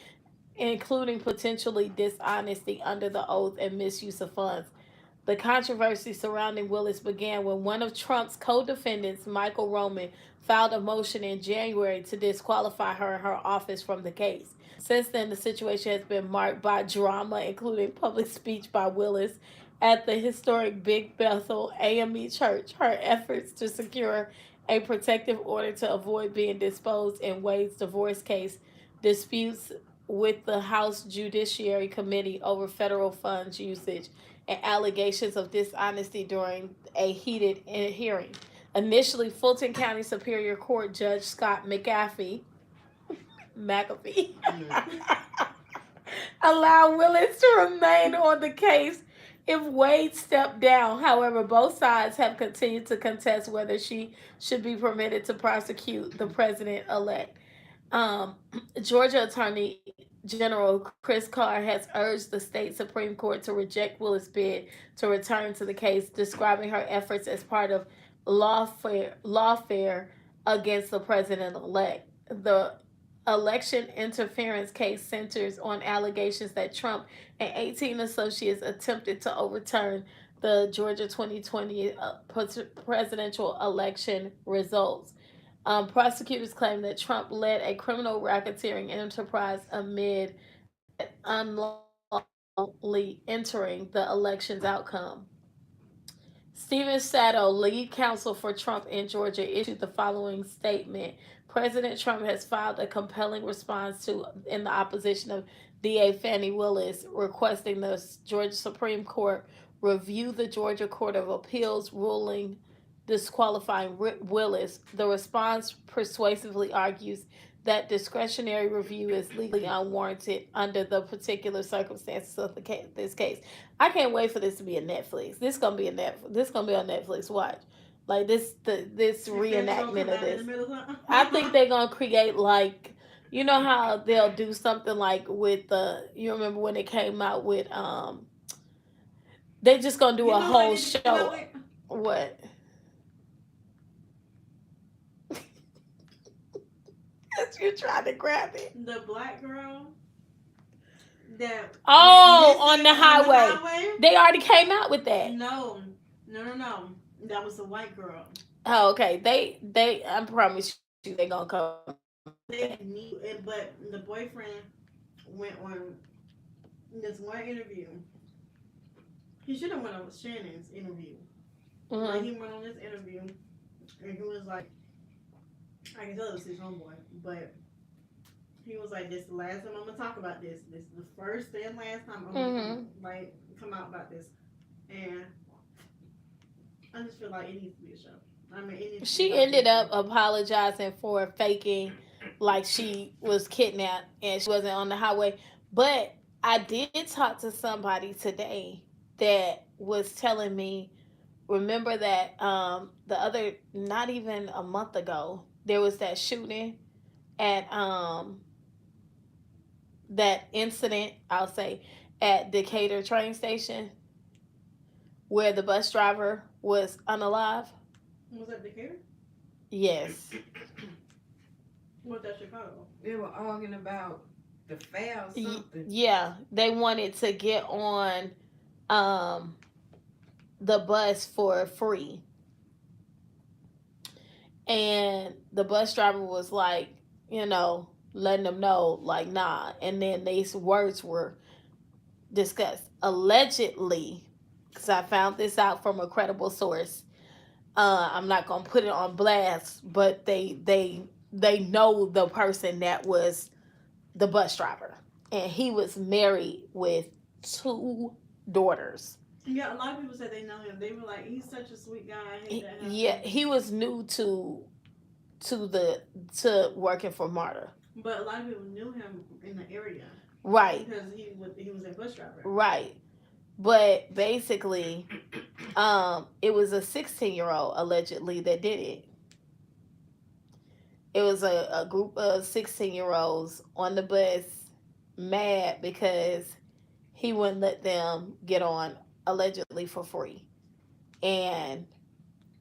including potentially dishonesty under the oath and misuse of funds. The controversy surrounding Willis began when one of Trump's co defendants, Michael Roman, filed a motion in January to disqualify her and her office from the case. Since then, the situation has been marked by drama, including public speech by Willis at the historic Big Bethel AME Church, her efforts to secure a protective order to avoid being disposed in Wade's divorce case, disputes with the House Judiciary Committee over federal funds usage, and allegations of dishonesty during a heated hearing. Initially, Fulton County Superior Court Judge Scott McAfee allowed Willis to remain on the case if Wade stepped down. However, both sides have continued to contest whether she should be permitted to prosecute the president elect. Um, Georgia Attorney General Chris Carr has urged the state Supreme Court to reject Willis' bid to return to the case, describing her efforts as part of lawfare against the president elect. The election interference case centers on allegations that Trump and 18 associates attempted to overturn the Georgia 2020 presidential election results. Prosecutors claim that Trump led a criminal racketeering enterprise amid that unlawfully entering the election's outcome. Stephen Sato, lead counsel for Trump in Georgia, issued the following statement. President Trump has filed a compelling response to in the opposition of DA Fannie Willis, requesting the Georgia Supreme Court review the Georgia Court of Appeals ruling disqualifying Willis. The response persuasively argues that discretionary review is legally unwarranted under the particular circumstances of this case. I can't wait for this to be a Netflix. This gonna be a Netflix. This gonna be on Netflix. Watch, like this reenactment of this. I think they're gonna create like, you know how they'll do something like with the. You remember when it came out with they just gonna do a whole show. What? You're trying to grab it. The black girl that on the highway. They already came out with that. No. That was the white girl. Oh, okay. They I promise you they gonna come. They need it, but the boyfriend went on this one interview. He should have went on Shannon's interview. Like he went on this interview and he was like, I can tell it was his homeboy, but he was like, "This is the last time I'm gonna talk about this. This is the first and last time I'm gonna like come out about this." And I just feel like it needs to be a show. I mean, it needs she ended up apologizing for faking like she was kidnapped and she wasn't on the highway. But I did talk to somebody today that was telling me, remember that the other, not even a month ago, there was that shooting at that incident, I'll say, at Decatur train station where the bus driver was unalive. Was that Decatur? Yes. What, that Chicago? They were arguing about the fare or something. Yeah, they wanted to get on the bus for free. And the bus driver was like, letting them know, like, nah. And then these words were discussed. Allegedly, because I found this out from a credible source. I'm not gonna put it on blast, but they know the person that was the bus driver, and he was married with 2 daughters. Yeah, a lot of people said they know him. They were like, he's such a sweet guy. Yeah, he was new to working for MARTA. But a lot of people knew him in the area. Right. Because he was a bus driver. Right. But basically, it was a 16-year-old allegedly that did it. It was a group of 16-year-olds on the bus mad because he wouldn't let them get on allegedly for free. And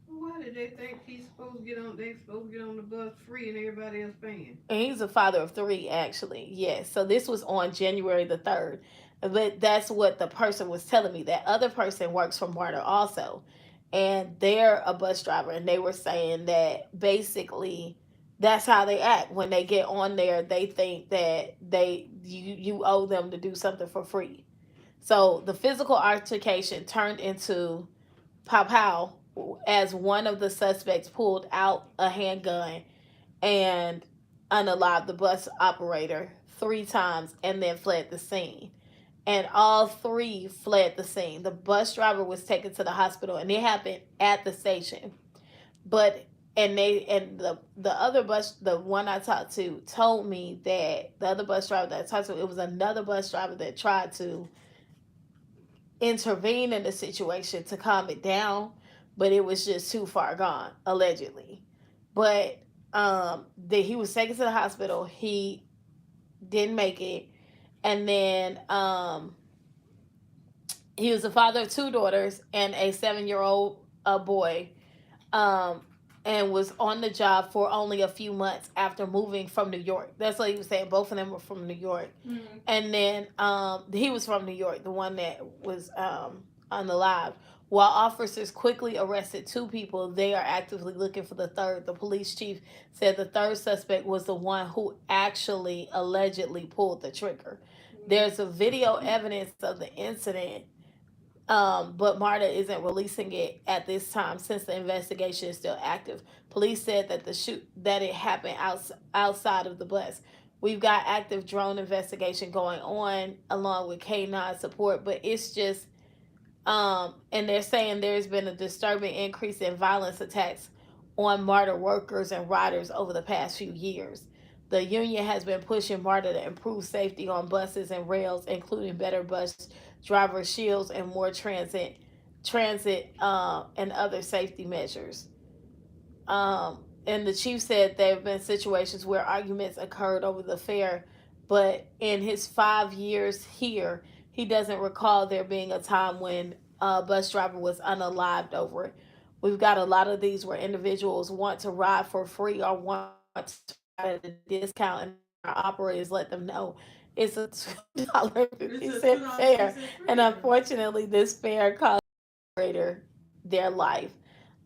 why did they think he's supposed to get on? They supposed to get on the bus free and everybody else paying. And he's a father of 3, actually. Yes. So this was on January the 3rd. But that's what the person was telling me. That other person works for MARTA also, and they're a bus driver. And they were saying that basically that's how they act when they get on there. They think that you owe them to do something for free. So the physical altercation turned into pow pow, as one of the suspects pulled out a handgun and unalived the bus operator 3 times and then fled the scene. And all three fled the scene. The bus driver was taken to the hospital, and it happened at the station. But the other bus, the one I talked to, told me that the other bus driver that I talked to, it was another bus driver that tried to intervene in the situation to calm it down, but it was just too far gone, allegedly. But he was taken to the hospital. He didn't make it, and then he was the father of two daughters and a 7-year old boy, um, and was on the job for only a few months after moving from New York. That's what he was saying. Both of them were from New York. Mm-hmm. And then he was from New York, the one that was on the live. While officers quickly arrested 2 people, they are actively looking for the third. The police chief said the third suspect was the one who actually allegedly pulled the trigger. Mm-hmm. There's a video evidence of the incident, but Marta isn't releasing it at this time since the investigation is still active. Police said that it happened outside of the bus. We've got active drone investigation going on along with K9 support, but it's just and they're saying there's been a disturbing increase in violence attacks on MARTA workers and riders over the past few years. The union has been pushing MARTA to improve safety on buses and rails, including better bus driver shields and more transit and other safety measures. And the chief said there have been situations where arguments occurred over the fare, but in his 5 years here, he doesn't recall there being a time when a bus driver was unalived over it. We've got a lot of these where individuals want to ride for free or want to ride at a discount, and our operators let them know it's a $2.50 fare. And unfortunately, this fare costs the operator their life.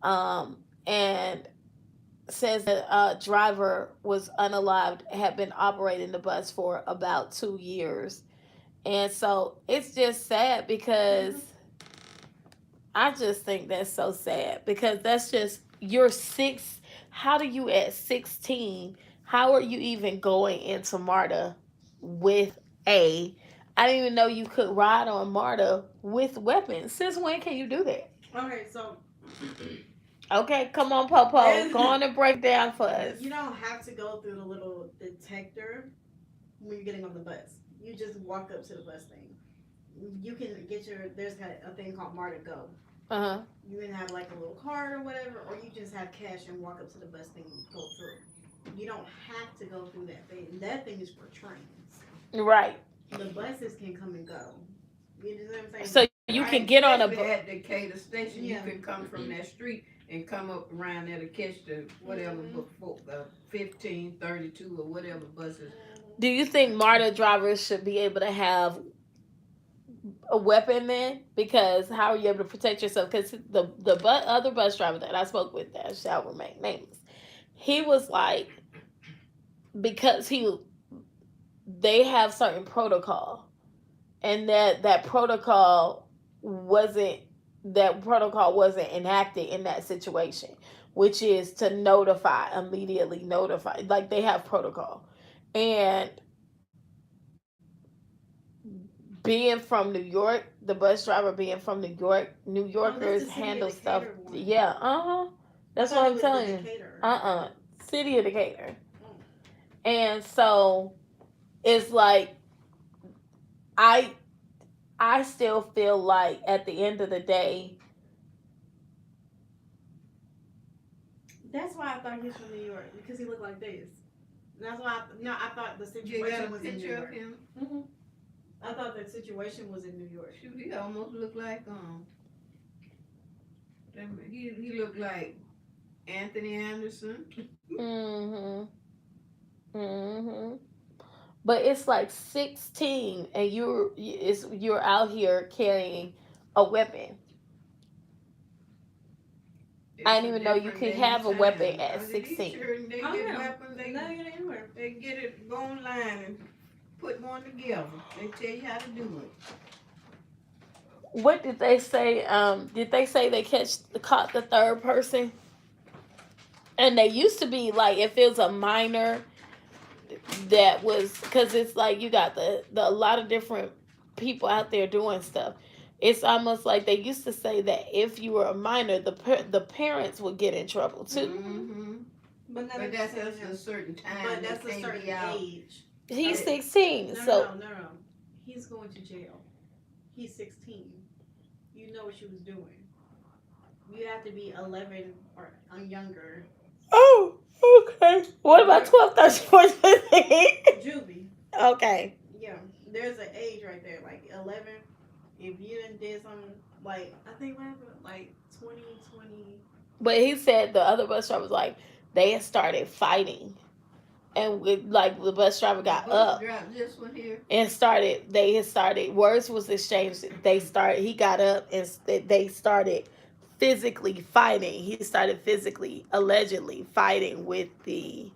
And says that a driver was unalived, had been operating the bus for about 2 years. And so it's just sad because I just think that's so sad because that's just, you're six. How do you at 16? How are you even going into MARTA with a? I didn't even know you could ride on MARTA with weapons. Since when can you do that? Okay, so Okay, come on, Popo. Go on and break down for us. you don't have to go through the little detector when you're getting on the bus. You just walk up to the bus thing. You can get there's a thing called MARTA Go. Uh-huh. You can have like a little card or whatever, or you just have cash and walk up to the bus thing and go through. You don't have to go through that thing. That thing is for trains. Right. The buses can come and go. You know what I'm saying? So you can get on a bus at Decatur Station. Yeah. You can come from that street and come up around there to catch the whatever, the 1532 or whatever buses. Do you think MARTA drivers should be able to have a weapon then? Because how are you able to protect yourself? Because the other bus driver that I spoke with, that shall remain nameless, he was like, because they have certain protocol, and that protocol wasn't enacted in that situation, which is to immediately notify, like they have protocol. And being from New York, the bus driver being from New York, New Yorkers handle stuff. One. Yeah, that's what I'm telling you. City of Decatur. And so it's like I still feel like at the end of the day. That's why I thought he was from New York, because he looked like this. That's why I thought the situation was in New York. Mm-hmm. I thought that situation was in New York. Shoot, he almost looked like he looked like Anthony Anderson. But it's like 16, and you're out here carrying a weapon. I didn't even know you could have a weapon at 16. They get weapons. They get it, go online and put one together. They tell you how to do it. What did they say? Did they say they caught the third person? And they used to be like, if it was a minor that was, because it's like you got the a lot of different people out there doing stuff. It's almost like they used to say that if you were a minor, the parents would get in trouble too. Mm-hmm. But now But they're that's saying just a him. certain But time. They that's a can't certain be out. age. He's It, 16, No, no, so no, no, no. He's going to jail. He's 16. You know what she was doing. You have to be 11 or younger. oh, okay. What about There, 12, 13, 14, 15? juvie. Okay. Yeah, there's an age right there, like 11. If you did something, like, I think what happened, like 2020. But he said the other bus driver was like, they had started fighting. And like the bus driver the got bus up driver, this one here. and they had started, words was exchanged. He got up and they started physically fighting. He started physically, allegedly fighting with the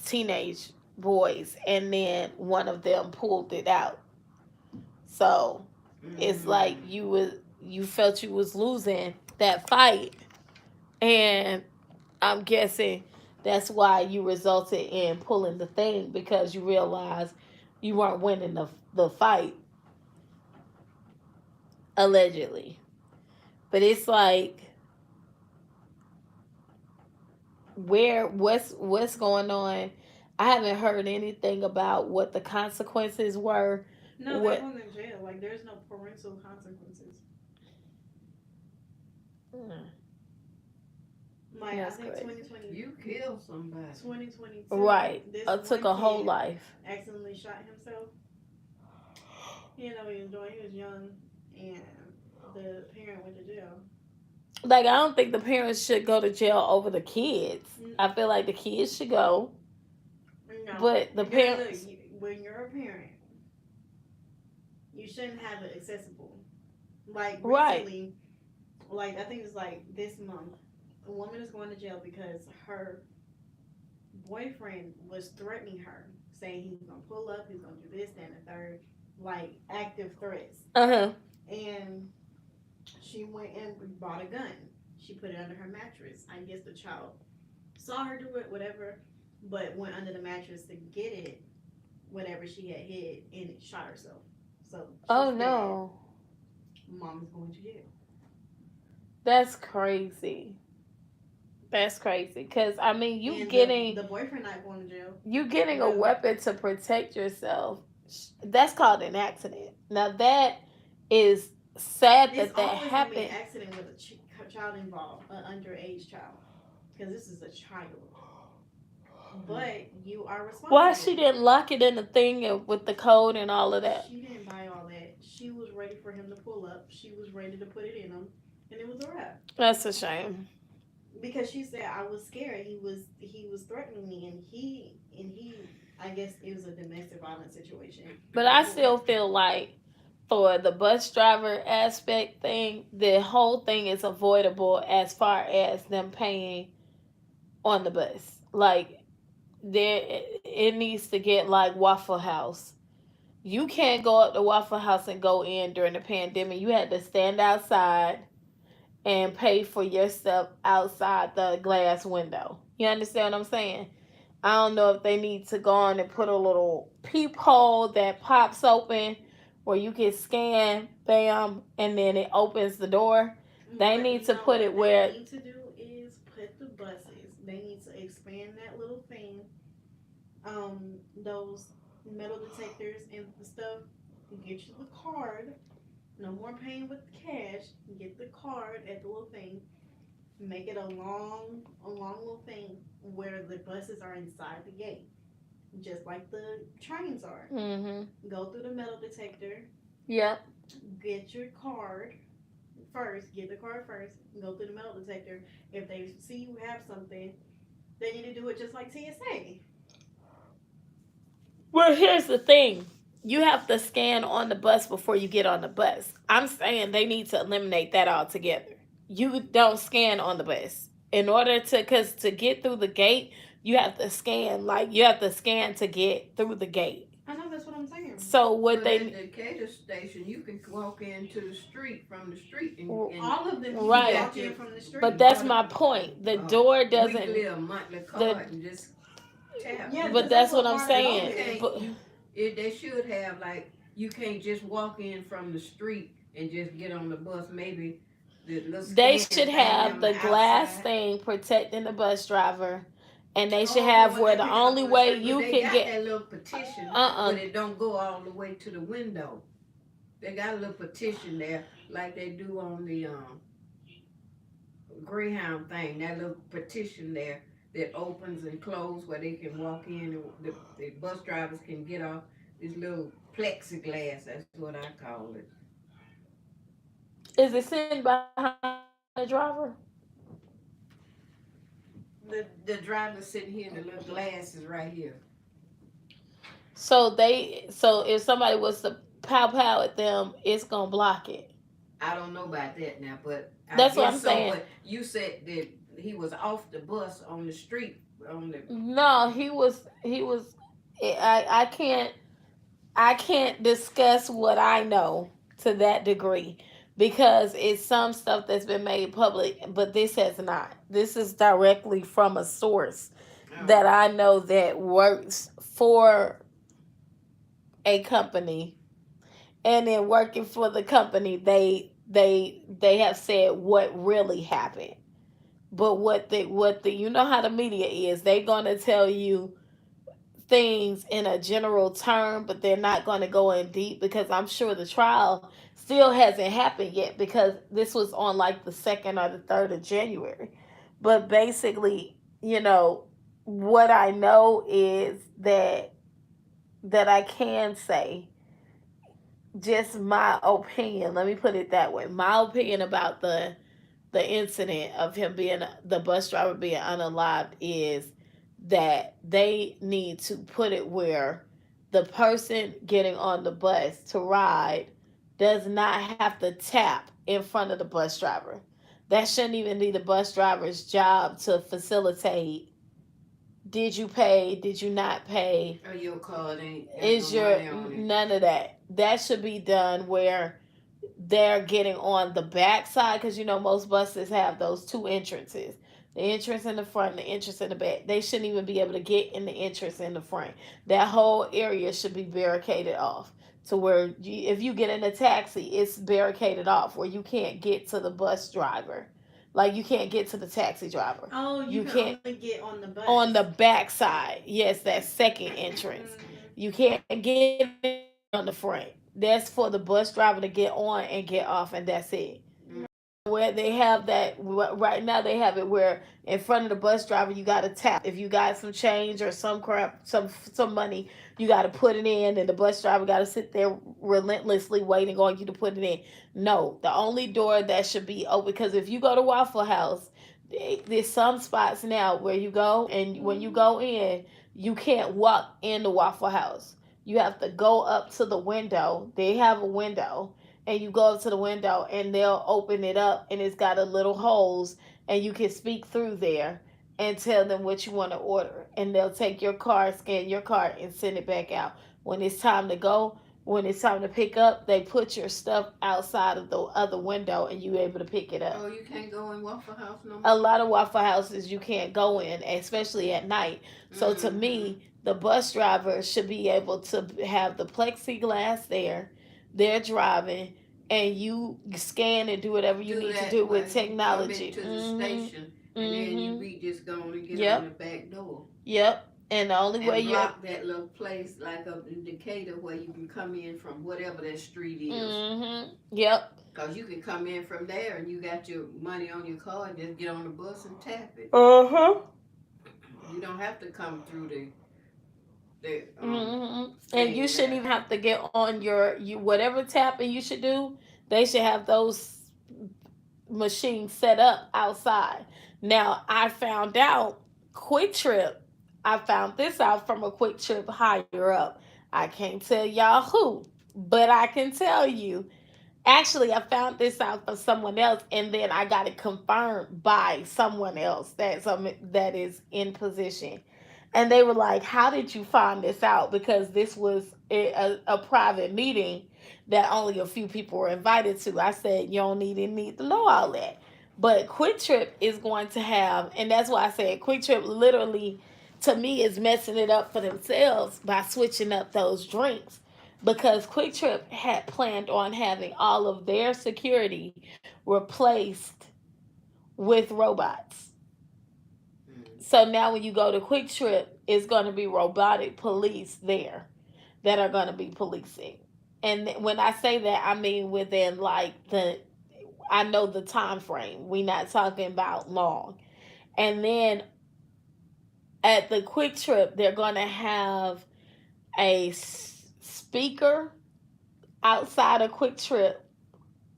teenage boys. And then one of them pulled it out. So it's like Mm. you felt you was losing that fight, and I'm guessing that's why you resulted in pulling the thing, because you realized you weren't winning the fight, allegedly. But it's like, what's going on? I haven't heard anything about what the consequences were. No, they're What? going to jail. Like, there's no parental consequences. Mm, Like, I that's think crazy. 2020, You killed somebody. 2022, Right. this Took one a whole kid life. accidentally shot himself. He didn't know what he was doing. He was young, and the parent went to jail. Like, I don't think the parents should go to jail over the kids. Mm, I feel like the kids should go, no, but the because look, parents. when you're a parent, you shouldn't have it accessible. Like Right. recently, like I think it's like this month, a woman is going to jail because her boyfriend was threatening her, saying he's gonna pull up, he's gonna do this, that, and the third, like active threats. Uh huh. And she went and bought a gun. She put it under her mattress. I guess the child saw her do it, whatever, but went under the mattress to get it, whatever she had hid, and it shot herself. So Oh she's dead. no, Mom is going to jail. that's crazy. That's crazy. Cause I mean, And the boyfriend not going to jail. you getting a The weapon to protect yourself. That's called an accident. Now that is sad It's that that always gonna be an happened. accident with a child involved, an underage child, because this is a child. But you are Why she responsible. didn't lock it in the thing with the code and all of that? She didn't buy all that. She was ready for him to pull up. She was ready to put it in him, and it was a wrap. That's a shame. Because she said I was scared. He was threatening me, and he. I guess it was a domestic violence situation But I before. still feel like for the bus driver aspect thing, the whole thing is avoidable as far as them paying on the bus. Like, there, it needs to get like Waffle House. You can't go up to Waffle House and go in during the pandemic. You had to stand outside and pay for your stuff outside the glass window. You understand what I'm saying? I don't know if they need to go on and put a little peephole that pops open where you can scan, bam, and then it opens the door. They What need to no, put it what they where. need to do is put the buses. They need to expand that little thing. Those metal detectors and the stuff. Get you the card. No more paying with cash. Get the card at the little thing. Make it a long little thing where the buses are inside the gate, just like the trains are. Mm-hmm. Go through the metal detector. Yep. Get your card first. Get the card first. Go through the metal detector. If they see you have something, they need to do it just like TSA. Well, here's the thing. You have to scan on the bus before you get on the bus. I'm saying they need to eliminate that altogether. You don't scan on the bus. In order to, because to get through the gate, you have to scan. Like, you have to scan to get through the gate. I know that's what I'm saying. So what But at they the cater station, you can walk into the street from the street, and All of them you you can right, got walk your in from the but street. that's my point. The door weekly doesn't or monthly the card and just tap. Yeah, but because that's that's what what I'm Marvin Cause you saying. said. can't But they should have like you can't just walk in from the street and just get on the bus. Maybe the little they scan should thing have on the the glass outside. thing protecting the bus driver, and they should Oh, okay, have when where they're the picking up only on the way street, but you they can got get that little petition, but uh it don't go all the way to the window. They got a little petition there, like they do on the Greyhound thing. That little petition there that opens and closes where they can walk in, and the bus drivers can get off. This little plexiglass. That's what I call it. is it sitting behind the driver? The driver sitting here, the little glass is right here. So if somebody was to pow pow at them, it's gonna block it. I don't know about that now, but I That's what I'm guess so. saying. But you said that he was off the bus on the street on the. No, he was. I I can't discuss what I know to that degree because it's some stuff that's been made public, but this has not. This is directly from a source that Oh, I know that works for a company, and in working for the company, they have said what really happened. But what the you know how the media is, they're gonna tell you things in a general term, but they're not going to go in deep because I'm sure the trial still hasn't happened yet because this was on like the 2nd or the 3rd of January. But basically, what I know is that I can say just my opinion. Let me put it that way. My opinion about the incident of him being the bus driver being unalived is that they need to put it where the person getting on the bus to ride does not have to tap in front of the bus driver. That shouldn't even be the bus driver's job to facilitate. Did you pay? Did you not pay? oh, your card ain't got no Is your money on it. none of that? That should be done where they're getting on the back side because most buses have those two entrances, the entrance in the front and the entrance in the back. They shouldn't even be able to get in the entrance in the front. That whole area should be barricaded off to where if you get in a taxi, it's barricaded off where you can't get to the bus driver, like you can't get to the taxi driver. Oh, you You can can't only get on the bus. on the back side. Yes, that second entrance. You can't get on the front. That's for the bus driver to get on and get off, and that's it. Where they have that right now, they have it where in front of the bus driver you got to tap. If you got some change or some crap, some money, you got to put it in, and the bus driver got to sit there relentlessly waiting on you to put it in. No, the only door that should be open, because if you go to Waffle House, there's some spots now where you go, and when you go in, you can't walk in the Waffle House. You have to go up to the window. They have a window, and you go up to the window and they'll open it up, and it's got a little holes, and you can speak through there and tell them what you want to order, and they'll take your card, scan your card, and send it back out. When it's time to go, when it's time to pick up, they put your stuff outside of the other window, and you able to pick it up. Oh, you can't go in Waffle House no A more. lot of Waffle Houses you can't go in, especially at night. So to Mm-hmm. me, the bus driver should be able to have the plexiglass there. They're driving, and you scan and do whatever you Do need to that do while with you come technology. into the station, and then you Mhm. be just going to get on the Yep. back door Yep. And the only way and you're block that little place like a indicator where you can come in from whatever that street is. Yep. Cause you can come in from there and you got your money on your card, just get on the bus and tap it. Uh-huh. You don't have to come through the And you thing shouldn't there. even have to get on you whatever tapping you should do. They should have those machines set up outside. Now I found out Quick Trip. I found this out from a Quick Trip higher up. I can't tell y'all who, but I can tell you. Actually, I found this out from someone else, and then I got it confirmed by someone else that is in position. And they were like, "How did you find this out?" Because this was a private meeting that only a few people were invited to. I said, "You don't need to know all that." But Quick Trip is going to have, and that's why I said Quick Trip literally, to me, is messing it up for themselves by switching up those drinks. Because Quick Trip had planned on having all of their security replaced with robots. Mm. So now when you go to Quick Trip, it's going to be robotic police there that are going to be policing. And when I say that, I mean within like I know the time frame. We're not talking about long. And then at the Quick Trip, they're going to have a speaker outside of Quick Trip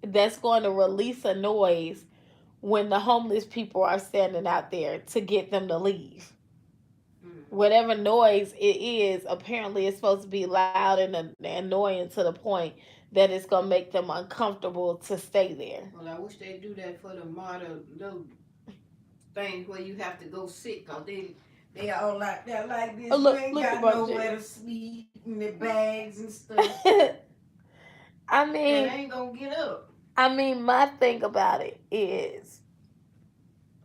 that's going to release a noise when the homeless people are standing out there to get them to leave. Mm. Whatever noise it is, apparently it's supposed to be loud and annoying to the point that it's gonna make them uncomfortable to stay there. Well, I wish they'd do that for the modern little things where you have to go sit, cause they all like that like Oh, this. You look, ain't look at got Brother nowhere J. to sleep and the bags and stuff, I and they mean, ain't gonna get up. my thing about it is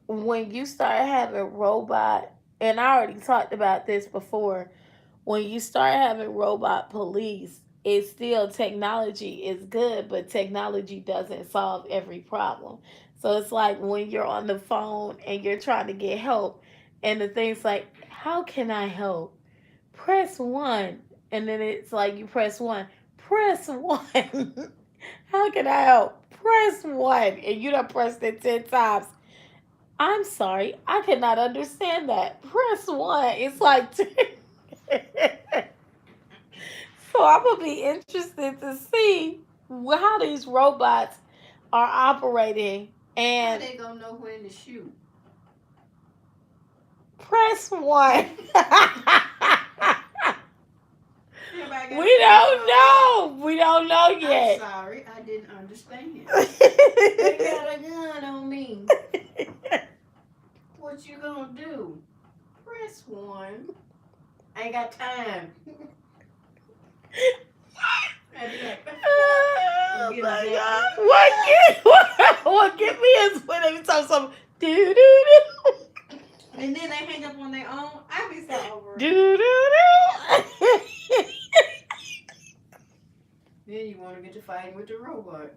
when you start having robot, and I already talked about this before, when you start having robot police, it's still technology is good, but technology doesn't solve every problem. So it's like when you're on the phone and you're trying to get help, and the thing's like, how can I help? Press one. And then it's like you press one. Press one. How can I help? Press one. And you done pressed it 10 times. I'm sorry, I cannot understand that. Press one. It's like so I'm gonna be interested to see how these robots are operating How and they gonna know when to shoot? press one. Everybody got a We face don't on what? know. We don't know I'm yet. sorry, I didn't understand. They got a gun on me. What you gonna do? Press one. I ain't got time. I'd be like, Oh get a my zapper. god. What get me is when they tell some do do do And then they hang up on their own. I be so over it. do do. Then you want to get to fighting with the robot.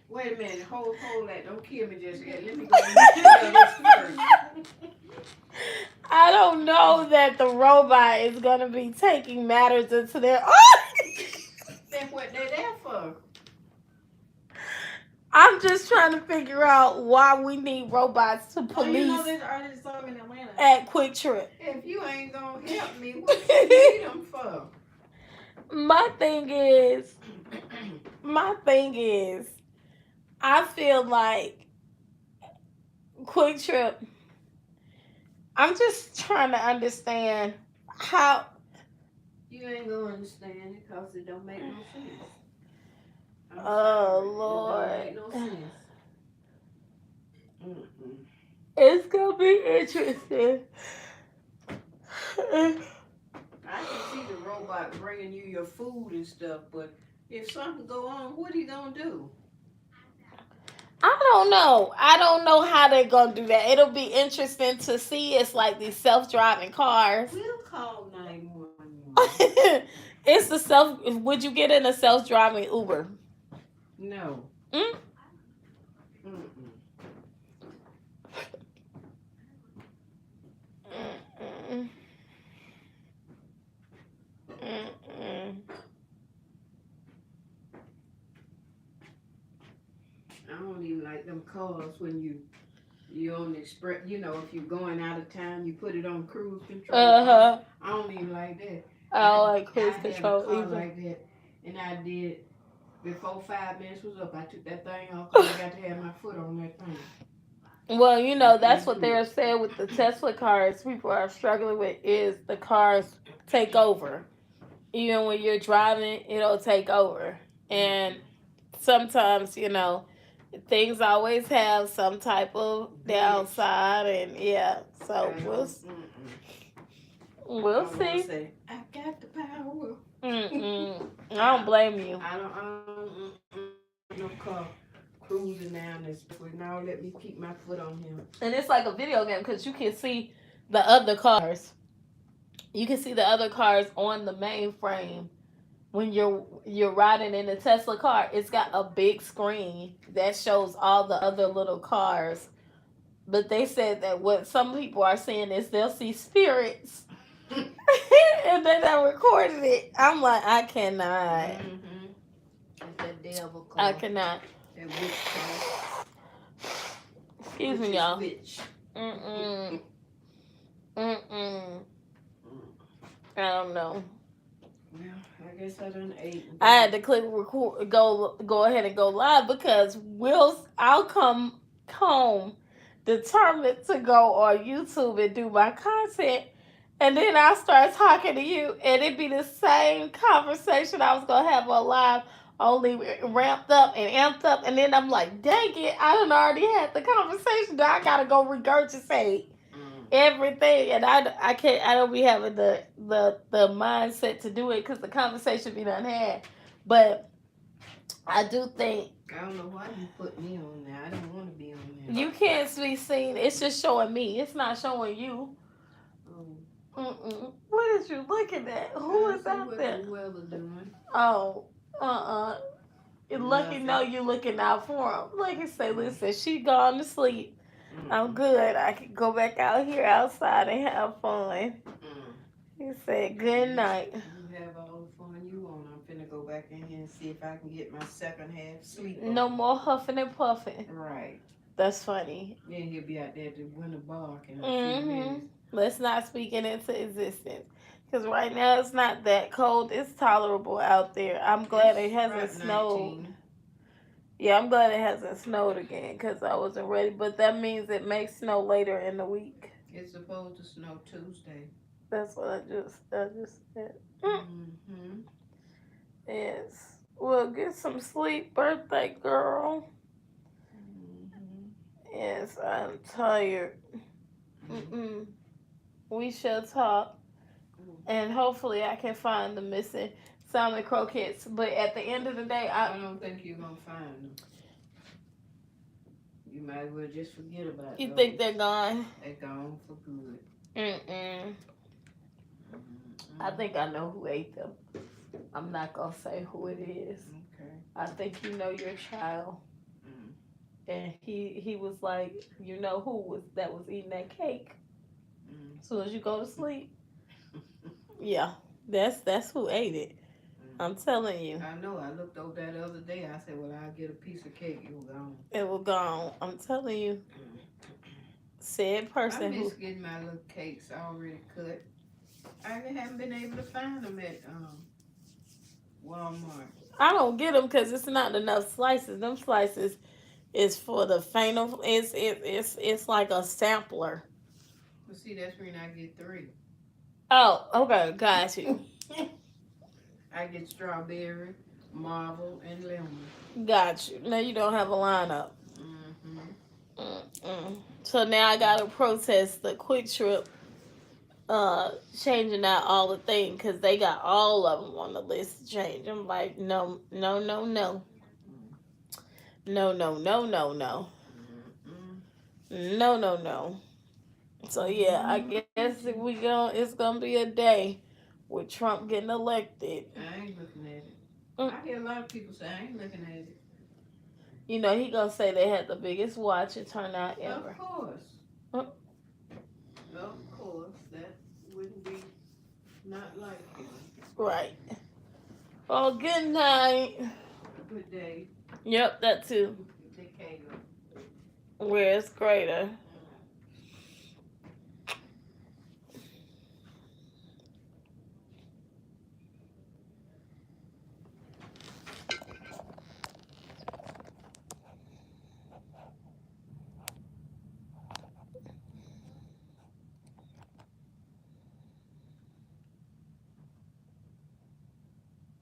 Wait a minute, hold that. Don't kill me just yet. Let me go and kill this first. I don't know that the robot is gonna be taking matters into their That's what they're there for. I'm just trying to figure out why we need robots to Oh, you know police there's already some in Atlanta. at Quick Trip. If you ain't gonna help me, what you need them for? my thing is, my thing is, I feel like Quick Trip. I'm just trying to understand how. You ain't gonna understand it because it don't make no sense. I'm Oh sorry. It don't make no Lord, sense. Mm-mm. it's gonna be interesting. I can see the robot bringing you your food and stuff, but if something go on, what are you gonna do? I don't know. I don't know how they're gonna do that. It'll be interesting to see. It's like these self-driving cars. We'll call 911. It's the self. Would you get in a self-driving Uber? No. Mm? Mm-mm. Mm-mm. Mm-mm. I don't even like them cars when you on the express. You know, if you're going out of town, you put it on cruise control. Uh-huh. I don't even like that. I don't like I cruise had a control car either. like that, and I did. Before 5 minutes was up, I took that thing off because I got to have my foot on that thing. Well, you I know, that's can't what do they're it. saying with the Tesla cars. People are struggling with is the cars take over. Even when you're driving, it'll take over. And Mm-mm. sometimes, things always have some type of Glitch. downside. And yeah, so I we'll don't. Mm-mm. We'll I want to see. say, I got the power. Mm-mm. I don't I, blame you. I don't want no car cruising down this way. Now let me keep my foot on him. And it's like a video game because you can see the other cars. You can see the other cars on the mainframe when you're riding in the Tesla car. It's got a big screen that shows all the other little cars. But they said that what some people are saying is they'll see spirits, and then they recorded it. I'm like, I cannot. Mm-hmm. It's that devil I car. cannot. That witch car. Excuse Which me, is y'all. witch. Mm-mm. Mm-mm. I don't know. Well, I guess I done ate. I had to click record, go ahead and go live because I'll come home determined to go on YouTube and do my content, and then I start talking to you, and it be the same conversation I was gonna have on live, only ramped up and amped up, and then I'm like, dang it, I done already had the conversation. Now I gotta go regurgitate everything, and I don't be having the mindset to do it because the conversation be done had. But I do think I don't know why you put me on there. I don't want to be on there. you can't be seen. It's just showing me. It's not showing you. Oh, What is you looking at? Who is see out what there? the weather doing. Oh, uh. Lucky Nothing. know you looking out for him. Lucky say, listen, she gone to sleep. I'm Mm-mm. good. I can go back out here outside and have fun. He said, good night. You have all the fun you want. I'm finna go back in here and see if I can get my second half sleep No on. more huffing and puffing. Right. That's funny. Then he'll be out there to win a bark in a few Mm-hmm. minutes. Let's not speak it into existence. Because right now it's not that cold. It's tolerable out there. I'm glad it It's hasn't about snowed. 19. Yeah, I'm glad it hasn't snowed again because I wasn't ready. But that means it may snow later in the week. It's supposed to snow Tuesday. That's what I just said. Mm-hmm. Yes. Well, get some sleep, birthday girl. Mm-hmm. Yes, I'm tired. Mm-mm. We shall talk, and hopefully I can find the missing salmon croquettes. But at the end of the day, I don't think you're gonna find them. You might as well just forget about you those. think they're gone? They're gone for good. Mm-mm. I think I know who ate them. I'm not gonna say who it is. Okay. I think you know your child. And he was like, you know who was eating that cake. As soon as you go to sleep. Yeah. That's who ate it. I'm telling you. I know. I looked over that other day. I said, well, I'll get a piece of cake. It was gone. It was gone. I'm telling you. Said person I who miss getting my little cakes already cut. I haven't been able to find them at Walmart. I don't get them because it's not enough slices. Them slices is for the faint of it's like a sampler. Well, see, that's when I get 3. Oh, okay, got you. I get strawberry, marble, and lemon. Got you. Now you don't have a lineup. Mm-hmm. Mm-mm. So now I gotta protest the Quick Trip changing out all the things because they got all of them on the list to change. I'm like, no, no, no, no. No, no, no, no, no. No, no, no. So yeah, I guess if it's gonna be a day with Trump getting elected. I ain't looking at it. I hear a lot of people say I ain't looking at it. You know he gonna say they had the biggest watch and turnout ever. Of course. Of course. That wouldn't be not like it. Right. Oh, good night. Good day. Yep, that too. Decatur. Where it's greater.